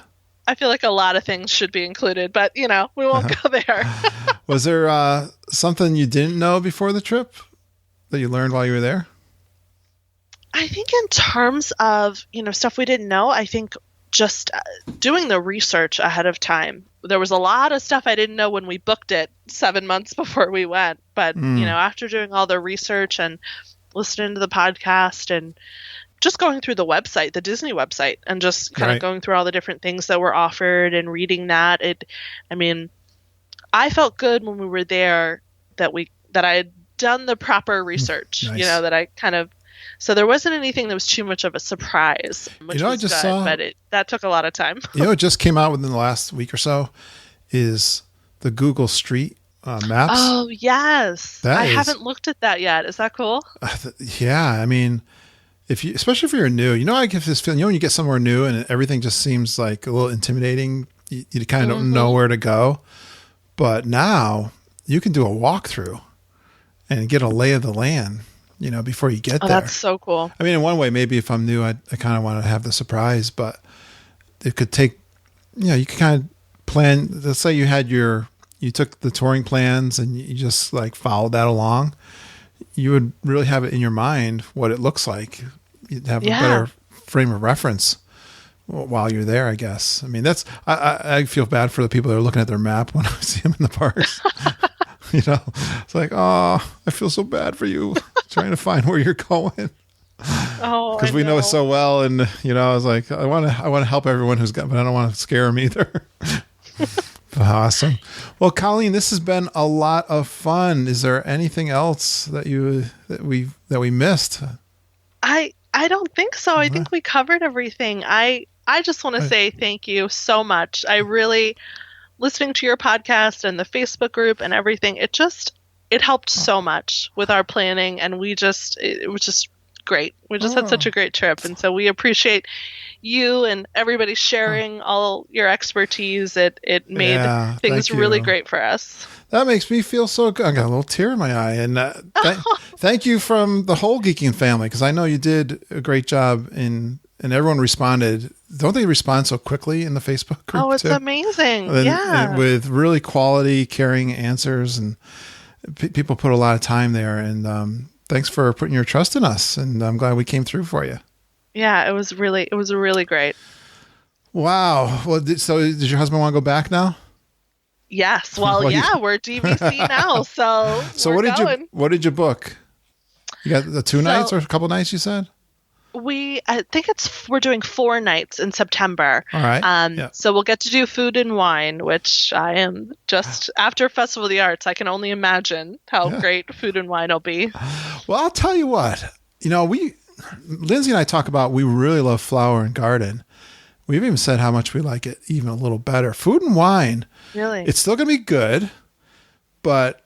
I feel like a lot of things should be included, but we won't go there. Was there something you didn't know before the trip that you learned while you were there? I think in terms of, stuff we didn't know, I think just doing the research ahead of time. There was a lot of stuff I didn't know when we booked it 7 months before we went. But, after doing all the research and listening to the podcast and just going through the website, the Disney website, and just kind of going through all the different things that were offered and reading that, I felt good when we were there that I had done the proper research, nice. That I kind of, so there wasn't anything that was too much of a surprise, which was good, but that took a lot of time. It just came out within the last week or so is the Google Street Maps. Oh, yes. I haven't looked at that yet. Is that cool? Yeah. I mean, especially if you're new, I get this feeling, when you get somewhere new and everything just seems like a little intimidating, you kind of don't know where to go. But now you can do a walkthrough and get a lay of the land, before you get there. That's so cool. I mean, in one way, maybe if I'm new, I kind of want to have the surprise, but it could take, you could kind of plan. Let's say you took the touring plans and you just like followed that along. You would really have it in your mind what it looks like. You'd have a better frame of reference while you're there, I guess. I mean, I feel bad for the people that are looking at their map when I see them in the parks. It's like, oh, I feel so bad for you trying to find where you're going. Oh, because we know it so well, and I was like, I want to help everyone but I don't want to scare them either. Awesome. Well, Colleen, this has been a lot of fun. Is there anything else that we missed? I don't think so. I think we covered everything. I just want to say thank you so much. I really, listening to your podcast and the Facebook group and everything, it helped so much with our planning, and it was just great. We just had such a great trip, and so we appreciate you and everybody sharing all your expertise. It made things really great for us. That makes me feel so good. I got a little tear in my eye, and thank you from the whole Geeking family, because I know you did a great job and everyone responded. Don't they respond so quickly in the Facebook group? Oh, it's amazing. And with really quality, caring answers, and people put a lot of time there. And thanks for putting your trust in us. And I'm glad we came through for you. Yeah, it was really great. Wow. Well, so did your husband want to go back now? Yes. Well, we're DVC now. So what did you book? You got the 2 nights or a couple nights, you said? I think we're doing 4 nights in September. All right. So we'll get to do food and wine, which I am just after Festival of the Arts. I can only imagine how great food and wine will be. Well, I'll tell you what, Lindsay and I talk about, we really love Flower and Garden. We've even said how much we like it even a little better. Food and wine. Really? It's still going to be good, but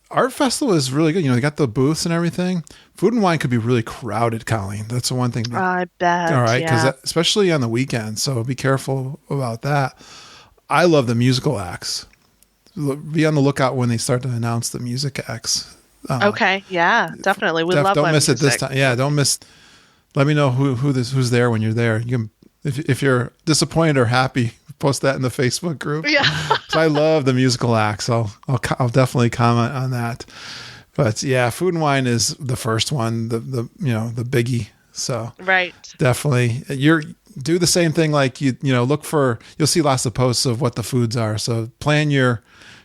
Art Festival is really good. They got the booths and everything. Food and wine could be really crowded, Colleen. That's the one thing. I bet. All right. Because especially on the weekends. So be careful about that. I love the musical acts. Be on the lookout when they start to announce the music acts. Okay, yeah, definitely. We love don't live miss music. it this time. Yeah, don't miss. Let me know who's there when you're there. You can, if you're disappointed or happy, post that in the Facebook group. Yeah. So I love the musical acts. I'll definitely comment on that. But yeah, Food and Wine is the first one, the the biggie. So Right. definitely do the same thing. Like you'll see lots of posts of what the foods are. So plan your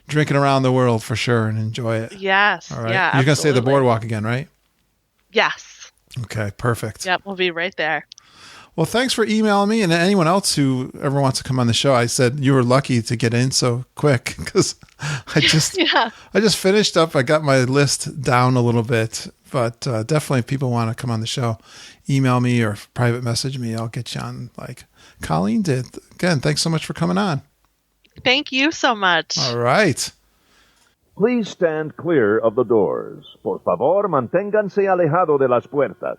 drinking around the world for sure and enjoy it. Yes. All right. Yeah. You're going to say the absolutely. Boardwalk again, right? Yes. Okay, perfect. Yep, we'll be right there. Well, thanks for emailing me, and anyone else who ever wants to come on the show. I said you were lucky to get in so quick because I just finished up. I got my list down a little bit, but definitely if people want to come on the show, email me or private message me. I'll get you on like Colleen did. Again, thanks so much for coming on. Thank you so much. All right. Please stand clear of the doors. Por favor, manténganse alejado de las puertas.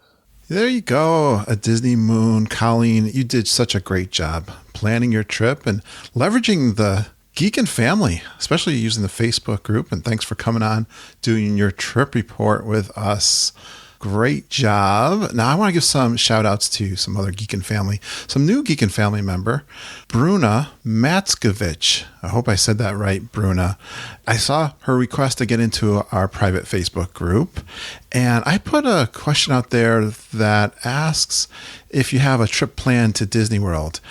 There you go. A Disney Moon. Colleen, you did such a great job planning your trip and leveraging the Geekin' family, especially using the Facebook group. And thanks for coming on, doing your trip report with us. Great job. Now I want to give some shout outs to some other Geekin' family, some new Geekin' family member, Bruna Matskovich. I hope I said that right, Bruna. I saw her request to get into our private Facebook group, and I put a question out there that asks if you have a trip planned to Disney World.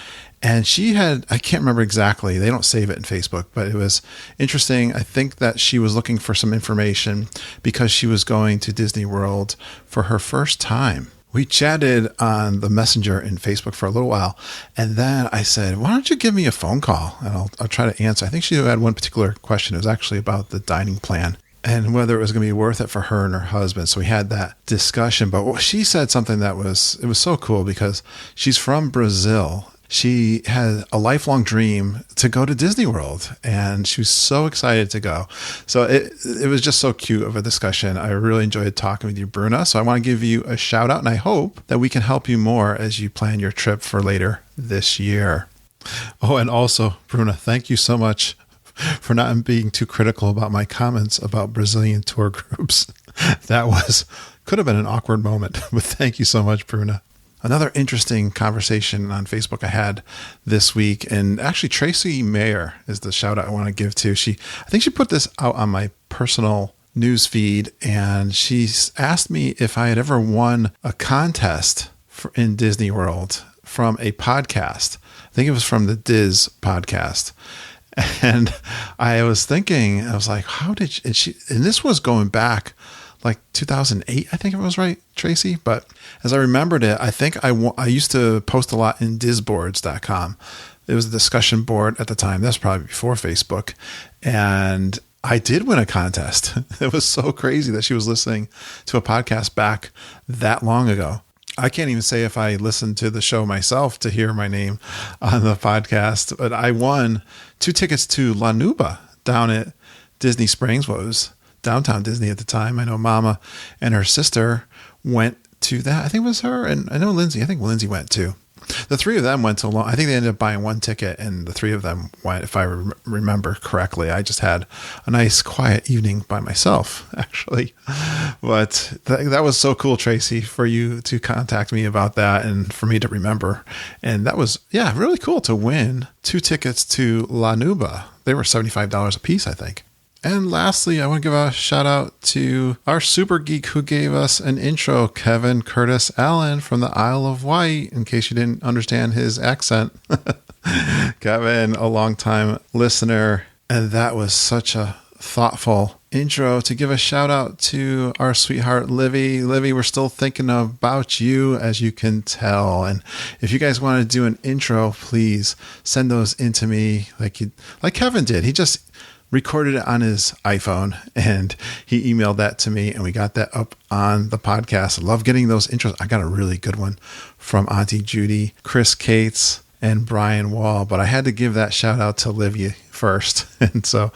And she had, I can't remember exactly, they don't save it in Facebook, but it was interesting. I think that she was looking for some information because she was going to Disney World for her first time. We chatted on the Messenger in Facebook for a little while. And then I said, why don't you give me a phone call? And I'll try to answer. I think she had one particular question. It was actually about the dining plan and whether it was going to be worth it for her and her husband. So we had that discussion. But she said something it was so cool because she's from Brazil. She had a lifelong dream to go to Disney World, and she was so excited to go. So it was just so cute of a discussion. I really enjoyed talking with you, Bruna. So I want to give you a shout out, and I hope that we can help you more as you plan your trip for later this year. Oh, and also, Bruna, thank you so much for not being too critical about my comments about Brazilian tour groups. That could have been an awkward moment, but thank you so much, Bruna. Another interesting conversation on Facebook I had this week, and actually Tracy Mayer is the shout out I want to give to. I think she put this out on my personal news feed, and she asked me if I had ever won a contest in Disney World from a podcast. I think it was from the Diz podcast. And I was thinking, I was like, how did she, and this was going back like 2008, I think it was, right, Tracy? But as I remembered it, I think I used to post a lot in disboards.com. It was a discussion board at the time. That's probably before Facebook. And I did win a contest. It was so crazy that she was listening to a podcast back that long ago. I can't even say if I listened to the show myself to hear my name on the podcast, but I won 2 tickets to La Nuba down at Disney Springs. What was downtown Disney at the time. I know Mama and her sister went to that. I think it was her, and I know Lindsay. I think Lindsay went too. The three of them went to I think they ended up buying 1 ticket, and the 3 of them went, if I remember correctly. I just had a nice quiet evening by myself, actually. But that was so cool, Tracy, for you to contact me about that and for me to remember. And that was, really cool to win 2 tickets to La Nuba. They were $75 a piece, I think. And lastly, I want to give a shout out to our super geek who gave us an intro, Kevin Curtis Allen from the Isle of Wight, in case you didn't understand his accent. Kevin, a longtime listener, and that was such a thoughtful intro. To give a shout out to our sweetheart, Livy. Livy, we're still thinking about you, as you can tell. And if you guys want to do an intro, please send those in to me like Kevin did. He just recorded it on his iPhone and he emailed that to me, and we got that up on the podcast. I love getting those intros. I got a really good one from Auntie Judy, Chris Cates, and Brian Wall, but I had to give that shout out to Livy first. And so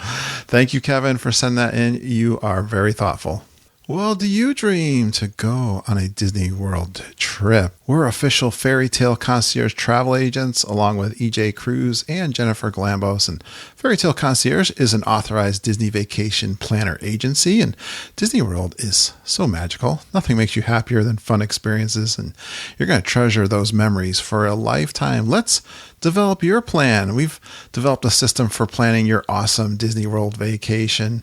thank you, Kevin, for sending that in. You are very thoughtful. Well, do you dream to go on a Disney World trip? We're official Fairy Tale Concierge travel agents along with EJ Cruz and Jennifer Glambos. And Fairy Tale Concierge is an authorized Disney vacation planner agency. And Disney World is so magical. Nothing makes you happier than fun experiences. And you're going to treasure those memories for a lifetime. Let's develop your plan. We've developed a system for planning your awesome Disney World vacation.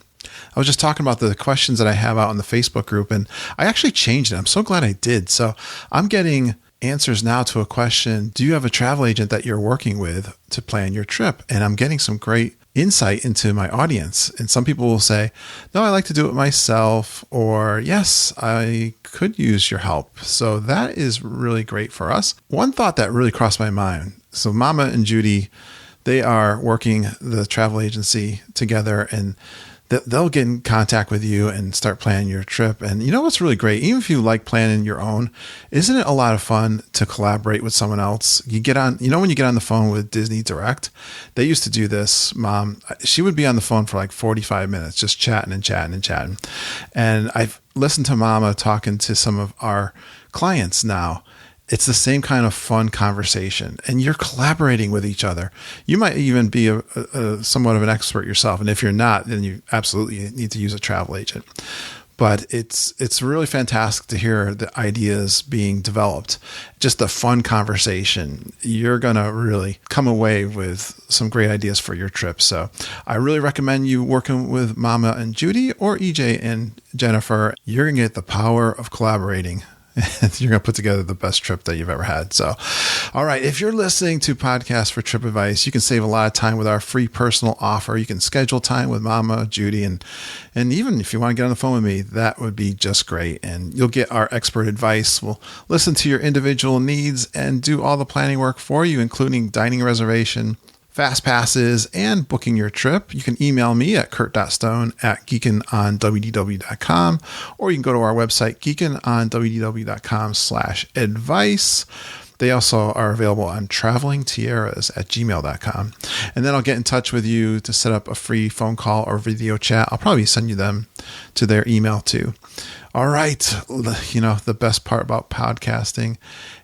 I was just talking about the questions that I have out in the Facebook group, and I actually changed it. I'm so glad I did. So I'm getting answers now to a question. Do you have a travel agent that you're working with to plan your trip? And I'm getting some great insight into my audience. And some people will say, no, I like to do it myself, or yes, I could use your help. So that is really great for us. One thought that really crossed my mind. So Mama and Judy, they are working the travel agency together, and they'll get in contact with you and start planning your trip. And you know what's really great? Even if you like planning your own, isn't it a lot of fun to collaborate with someone else? You get on, when you get on the phone with Disney Direct, they used to do this. Mom, she would be on the phone for like 45 minutes, just chatting and chatting and chatting. And I've listened to Mama talking to some of our clients now. It's the same kind of fun conversation, and you're collaborating with each other. You might even be a somewhat of an expert yourself, and if you're not, then you absolutely need to use a travel agent. But it's really fantastic to hear the ideas being developed. Just the fun conversation. You're going to really come away with some great ideas for your trip. So I really recommend you working with Mama and Judy or EJ and Jennifer. You're going to get the power of collaborating. You're going to put together the best trip that you've ever had. So, all right. If you're listening to Podcasts for Trip Advice, you can save a lot of time with our free personal offer. You can schedule time with Mama, Judy, and even if you want to get on the phone with me, that would be just great. And you'll get our expert advice. We'll listen to your individual needs and do all the planning work for you, including dining reservation, fast passes, and booking your trip. You can email me at kurt.stone@geekinonwdw.com, or you can go to our website, geekinonwdw.com/advice. They also are available on travelingtiaras@gmail.com. And then I'll get in touch with you to set up a free phone call or video chat. I'll probably send you them to their email too. All right. The best part about podcasting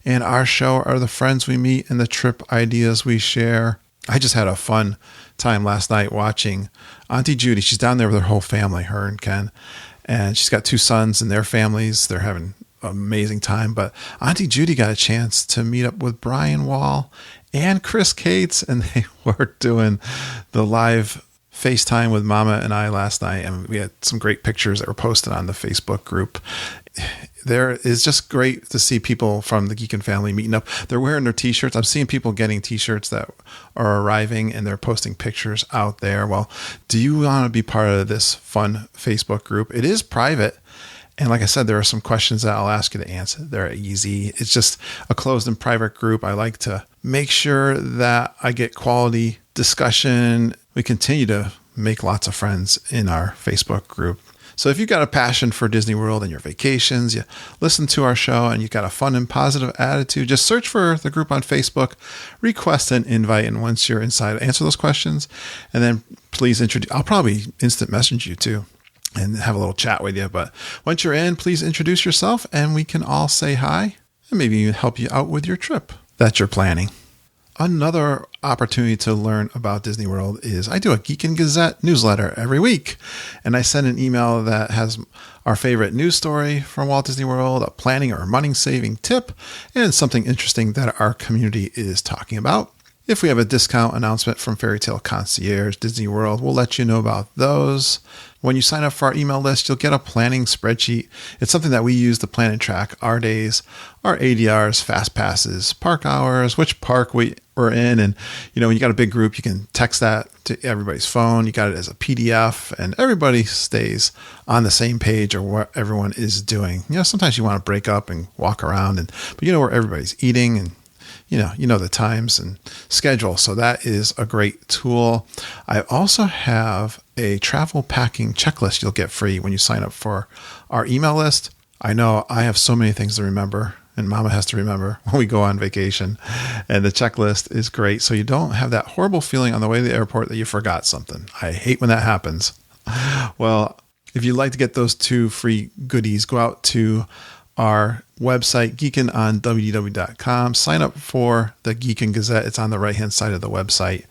and our show are the friends we meet and the trip ideas we share. I just had a fun time last night watching Auntie Judy. She's down there with her whole family, her and Ken. And she's got 2 sons and their families. They're having an amazing time. But Auntie Judy got a chance to meet up with Brian Wall and Chris Cates. And they were doing the live FaceTime with Mama and I last night. And we had some great pictures that were posted on the Facebook group. There is just great to see people from the Geekin family meeting up. They're wearing their t-shirts. I'm seeing people getting t-shirts that are arriving, and they're posting pictures out there. Well, do you want to be part of this fun Facebook group? It is private. And like I said, there are some questions that I'll ask you to answer. They're easy. It's just a closed and private group. I like to make sure that I get quality discussion. We continue to make lots of friends in our Facebook group. So if you've got a passion for Disney World and your vacations, you listen to our show and you've got a fun and positive attitude, just search for the group on Facebook, request an invite, and once you're inside, answer those questions, and then please introduce. I'll probably instant message you too and have a little chat with you. But once you're in, please introduce yourself and we can all say hi and maybe help you out with your trip that you're planning. Another opportunity to learn about Disney World is I do a Geekin Gazette newsletter every week. And I send an email that has our favorite news story from Walt Disney World, a planning or money saving tip, and something interesting that our community is talking about. If we have a discount announcement from Fairy Tale Concierge Disney World, we'll let you know about those. When you sign up for our email list, you'll get a planning spreadsheet. It's something that we use to plan and track our days, our ADRs, fast passes, park hours, which park we're in. And, when you got a big group, you can text that to everybody's phone. You got it as a PDF, and everybody stays on the same page or what everyone is doing. Sometimes you want to break up and walk around, but you know where everybody's eating, and you know the times and schedule. So that is a great tool. I also have a travel packing checklist you'll get free when you sign up for our email list. I know I have so many things to remember, and Mama has to remember when we go on vacation. And the checklist is great, so you don't have that horrible feeling on the way to the airport that you forgot something. I hate when that happens. Well, if you'd like to get those 2 free goodies, go out to our website, geekinonww.com. Sign up for the Geekin Gazette. It's on the right-hand side of the website,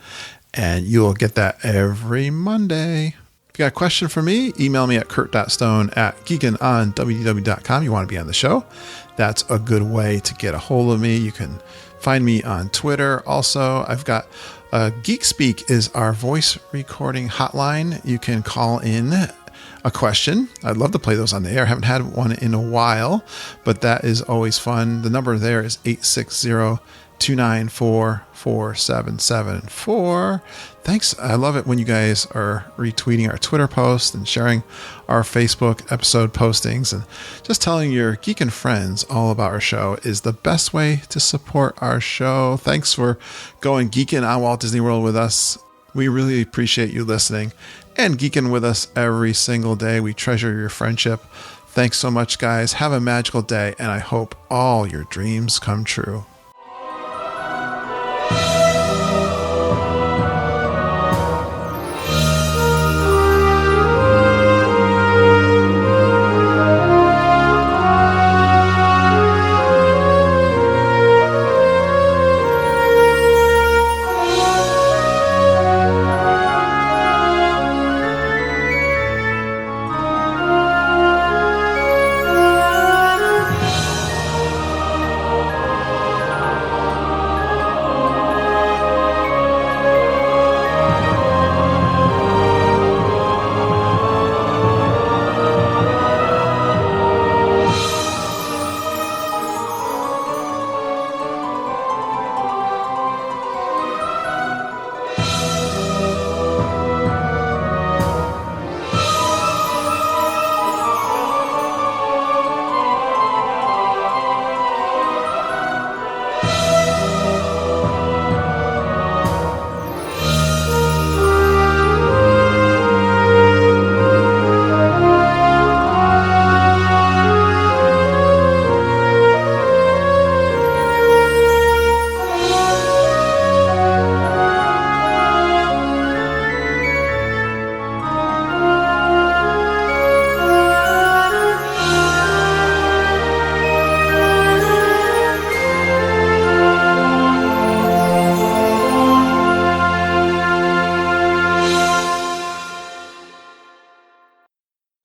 and you'll get that every Monday. If you got a question for me, email me at kurt.stone@geekinonww.com. You want to be on the show? That's a good way to get a hold of me. You can find me on Twitter. Also, I've got Geek Speak is our voice recording hotline. You can call in a question. I'd love to play those on the air. I haven't had one in a while, but that is always fun. The number there is 860-294-4774. Thanks. I love it when you guys are retweeting our Twitter posts and sharing our Facebook episode postings, and just telling your geekin' friends all about our show is the best way to support our show. Thanks for going geekin' on Walt Disney World with us. We really appreciate you listening and geeking with us every single day. We treasure your friendship. Thanks so much, guys. Have a magical day, and I hope all your dreams come true.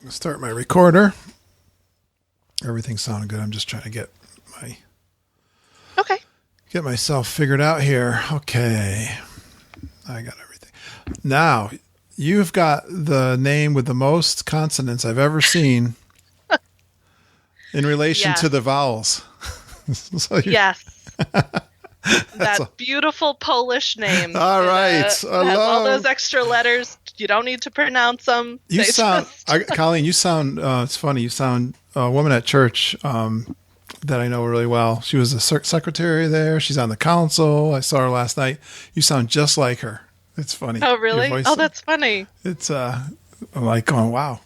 Start my recorder. Everything's sounding good. I'm just trying to get myself figured out here. Okay. I got everything. Now, you've got the name with the most consonants I've ever seen in relation to the vowels. So yes. That beautiful Polish name. All right. All those extra letters. You don't need to pronounce them. You sound, Colleen, you sound, it's funny. You sound a woman at church that I know really well. She was a secretary there. She's on the council. I saw her last night. You sound just like her. It's funny. Oh, really? Oh, that's funny. It's, I'm like going, wow.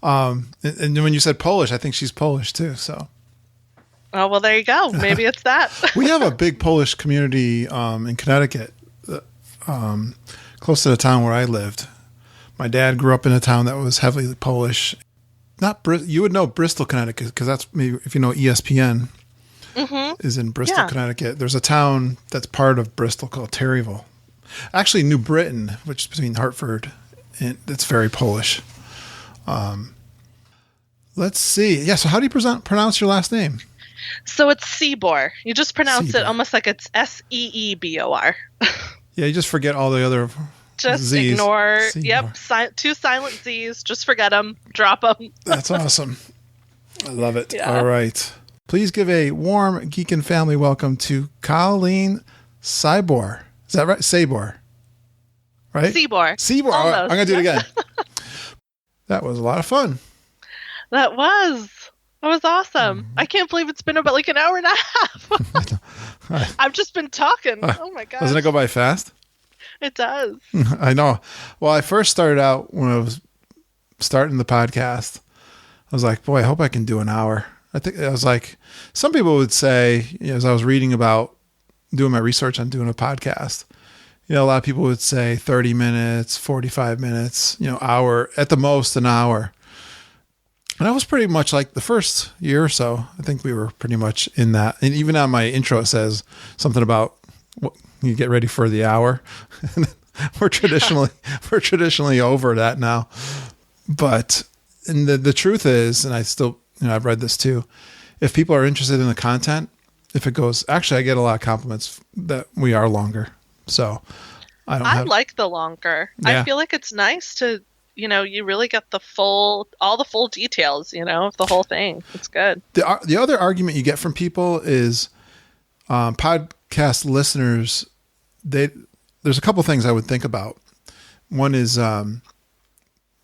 And when you said Polish, I think she's Polish too. So. Oh, well, there you go. Maybe it's that. We have a big Polish community in Connecticut, close to the town where I lived. My dad grew up in a town that was heavily Polish. You would know Bristol, Connecticut, because that's maybe if you know ESPN is in Bristol, Connecticut. There's a town that's part of Bristol called Terryville. Actually, New Britain, which is between Hartford, and it's very Polish. Let's see. Yeah. So how do you pronounce your last name? So it's Szczybor. You just pronounce it almost like it's Seebor. Yeah, you just forget all the other Just Z's. Ignore. Szczybor. Yep. 2 silent Z's. Just forget them. Drop them. That's awesome. I love it. Yeah. All right. Please give a warm Geekin' family welcome to Colleen Szczybor. Is that right? Szczybor. Right? Szczybor. Szczybor. Right, I'm going to do it again. That was a lot of fun. That was awesome. I can't believe it's been about like an hour and a half. I've just been talking. Oh my gosh. Doesn't it go by fast? It does. I know. Well, I first started out when I was starting the podcast. I was like, boy, I hope I can do an hour. I think I was like, some people would say, as I was reading about doing my research on doing a podcast, a lot of people would say 30 minutes, 45 minutes, hour, at the most an hour. And I was pretty much like the first year or so. I think we were pretty much in that. And even on my intro, it says something about you get ready for the hour. we're traditionally over that now. But and the truth is, and I still, I've read this too. If people are interested in the content, if it goes, actually, I get a lot of compliments that we are longer. So I like the longer. Yeah. I feel like it's nice to, you really get all the full details, of the whole thing. It's good. The other argument you get from people is podcast listeners, there's a couple things I would think about. One is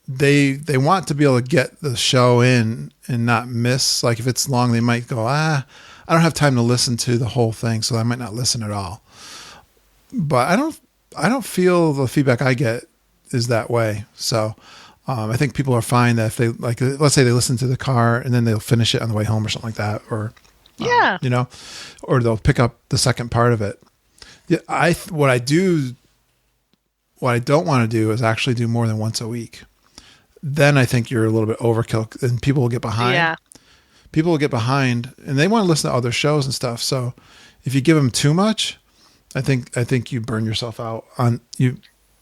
they want to be able to get the show in and not miss. Like if it's long, they might go, I don't have time to listen to the whole thing, so I might not listen at all. But I don't feel the feedback I get is that way. So I think people are fine that if they let's say they listen to the car and then they'll finish it on the way home or something like that, or or they'll pick up the second part of it. Yeah, what I don't want to do is actually do more than once a week. Then I think you're a little bit overkill, and people will get behind. Yeah. People will get behind, and they want to listen to other shows and stuff. So if you give them too much, I think you burn yourself out on you.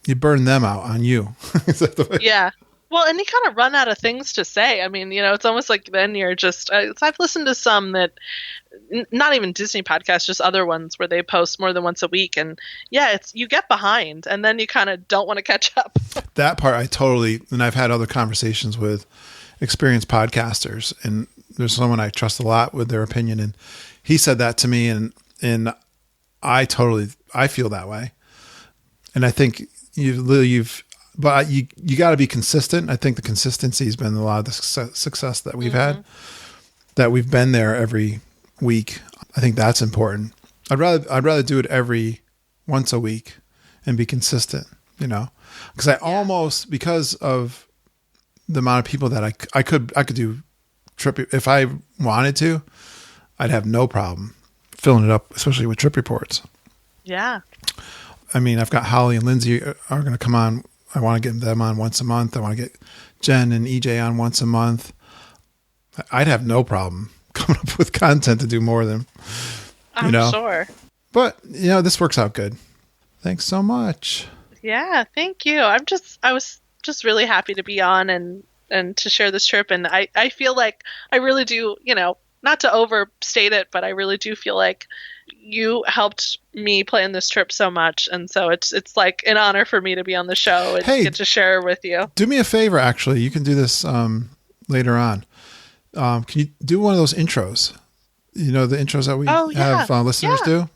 You burn them out on you. Is that the way? Yeah. Well, and you kind of run out of things to say. I mean, it's almost like then you're just. I've listened to some that, not even Disney podcasts, just other ones where they post more than once a week, and you get behind, and then you kind of don't want to catch up. That part and I've had other conversations with experienced podcasters, and there's someone I trust a lot with their opinion, and he said that to me, and I feel that way, and I think but you got to be consistent. I think the consistency has been a lot of the success that we've had, that we've been there every week. I think that's important. I'd rather do it once a week and be consistent, because because of the amount of people that I could do trip. If I wanted to, I'd have no problem filling it up, especially with trip reports. Yeah. I mean, I've got Holly and Lindsay are going to come on. I want to get them on once a month. I want to get Jen and EJ on once a month. I'd have no problem coming up with content to do more than, I'm sure. But, this works out good. Thanks so much. Yeah, thank you. I was just really happy to be on and to share this trip. And I feel like I really do, not to overstate it, but I really do feel like you helped me plan this trip so much. And so it's like an honor for me to be on the show and get to share with you. Do me a favor, actually. You can do this later on. Can you do one of those intros? The intros that we have listeners do?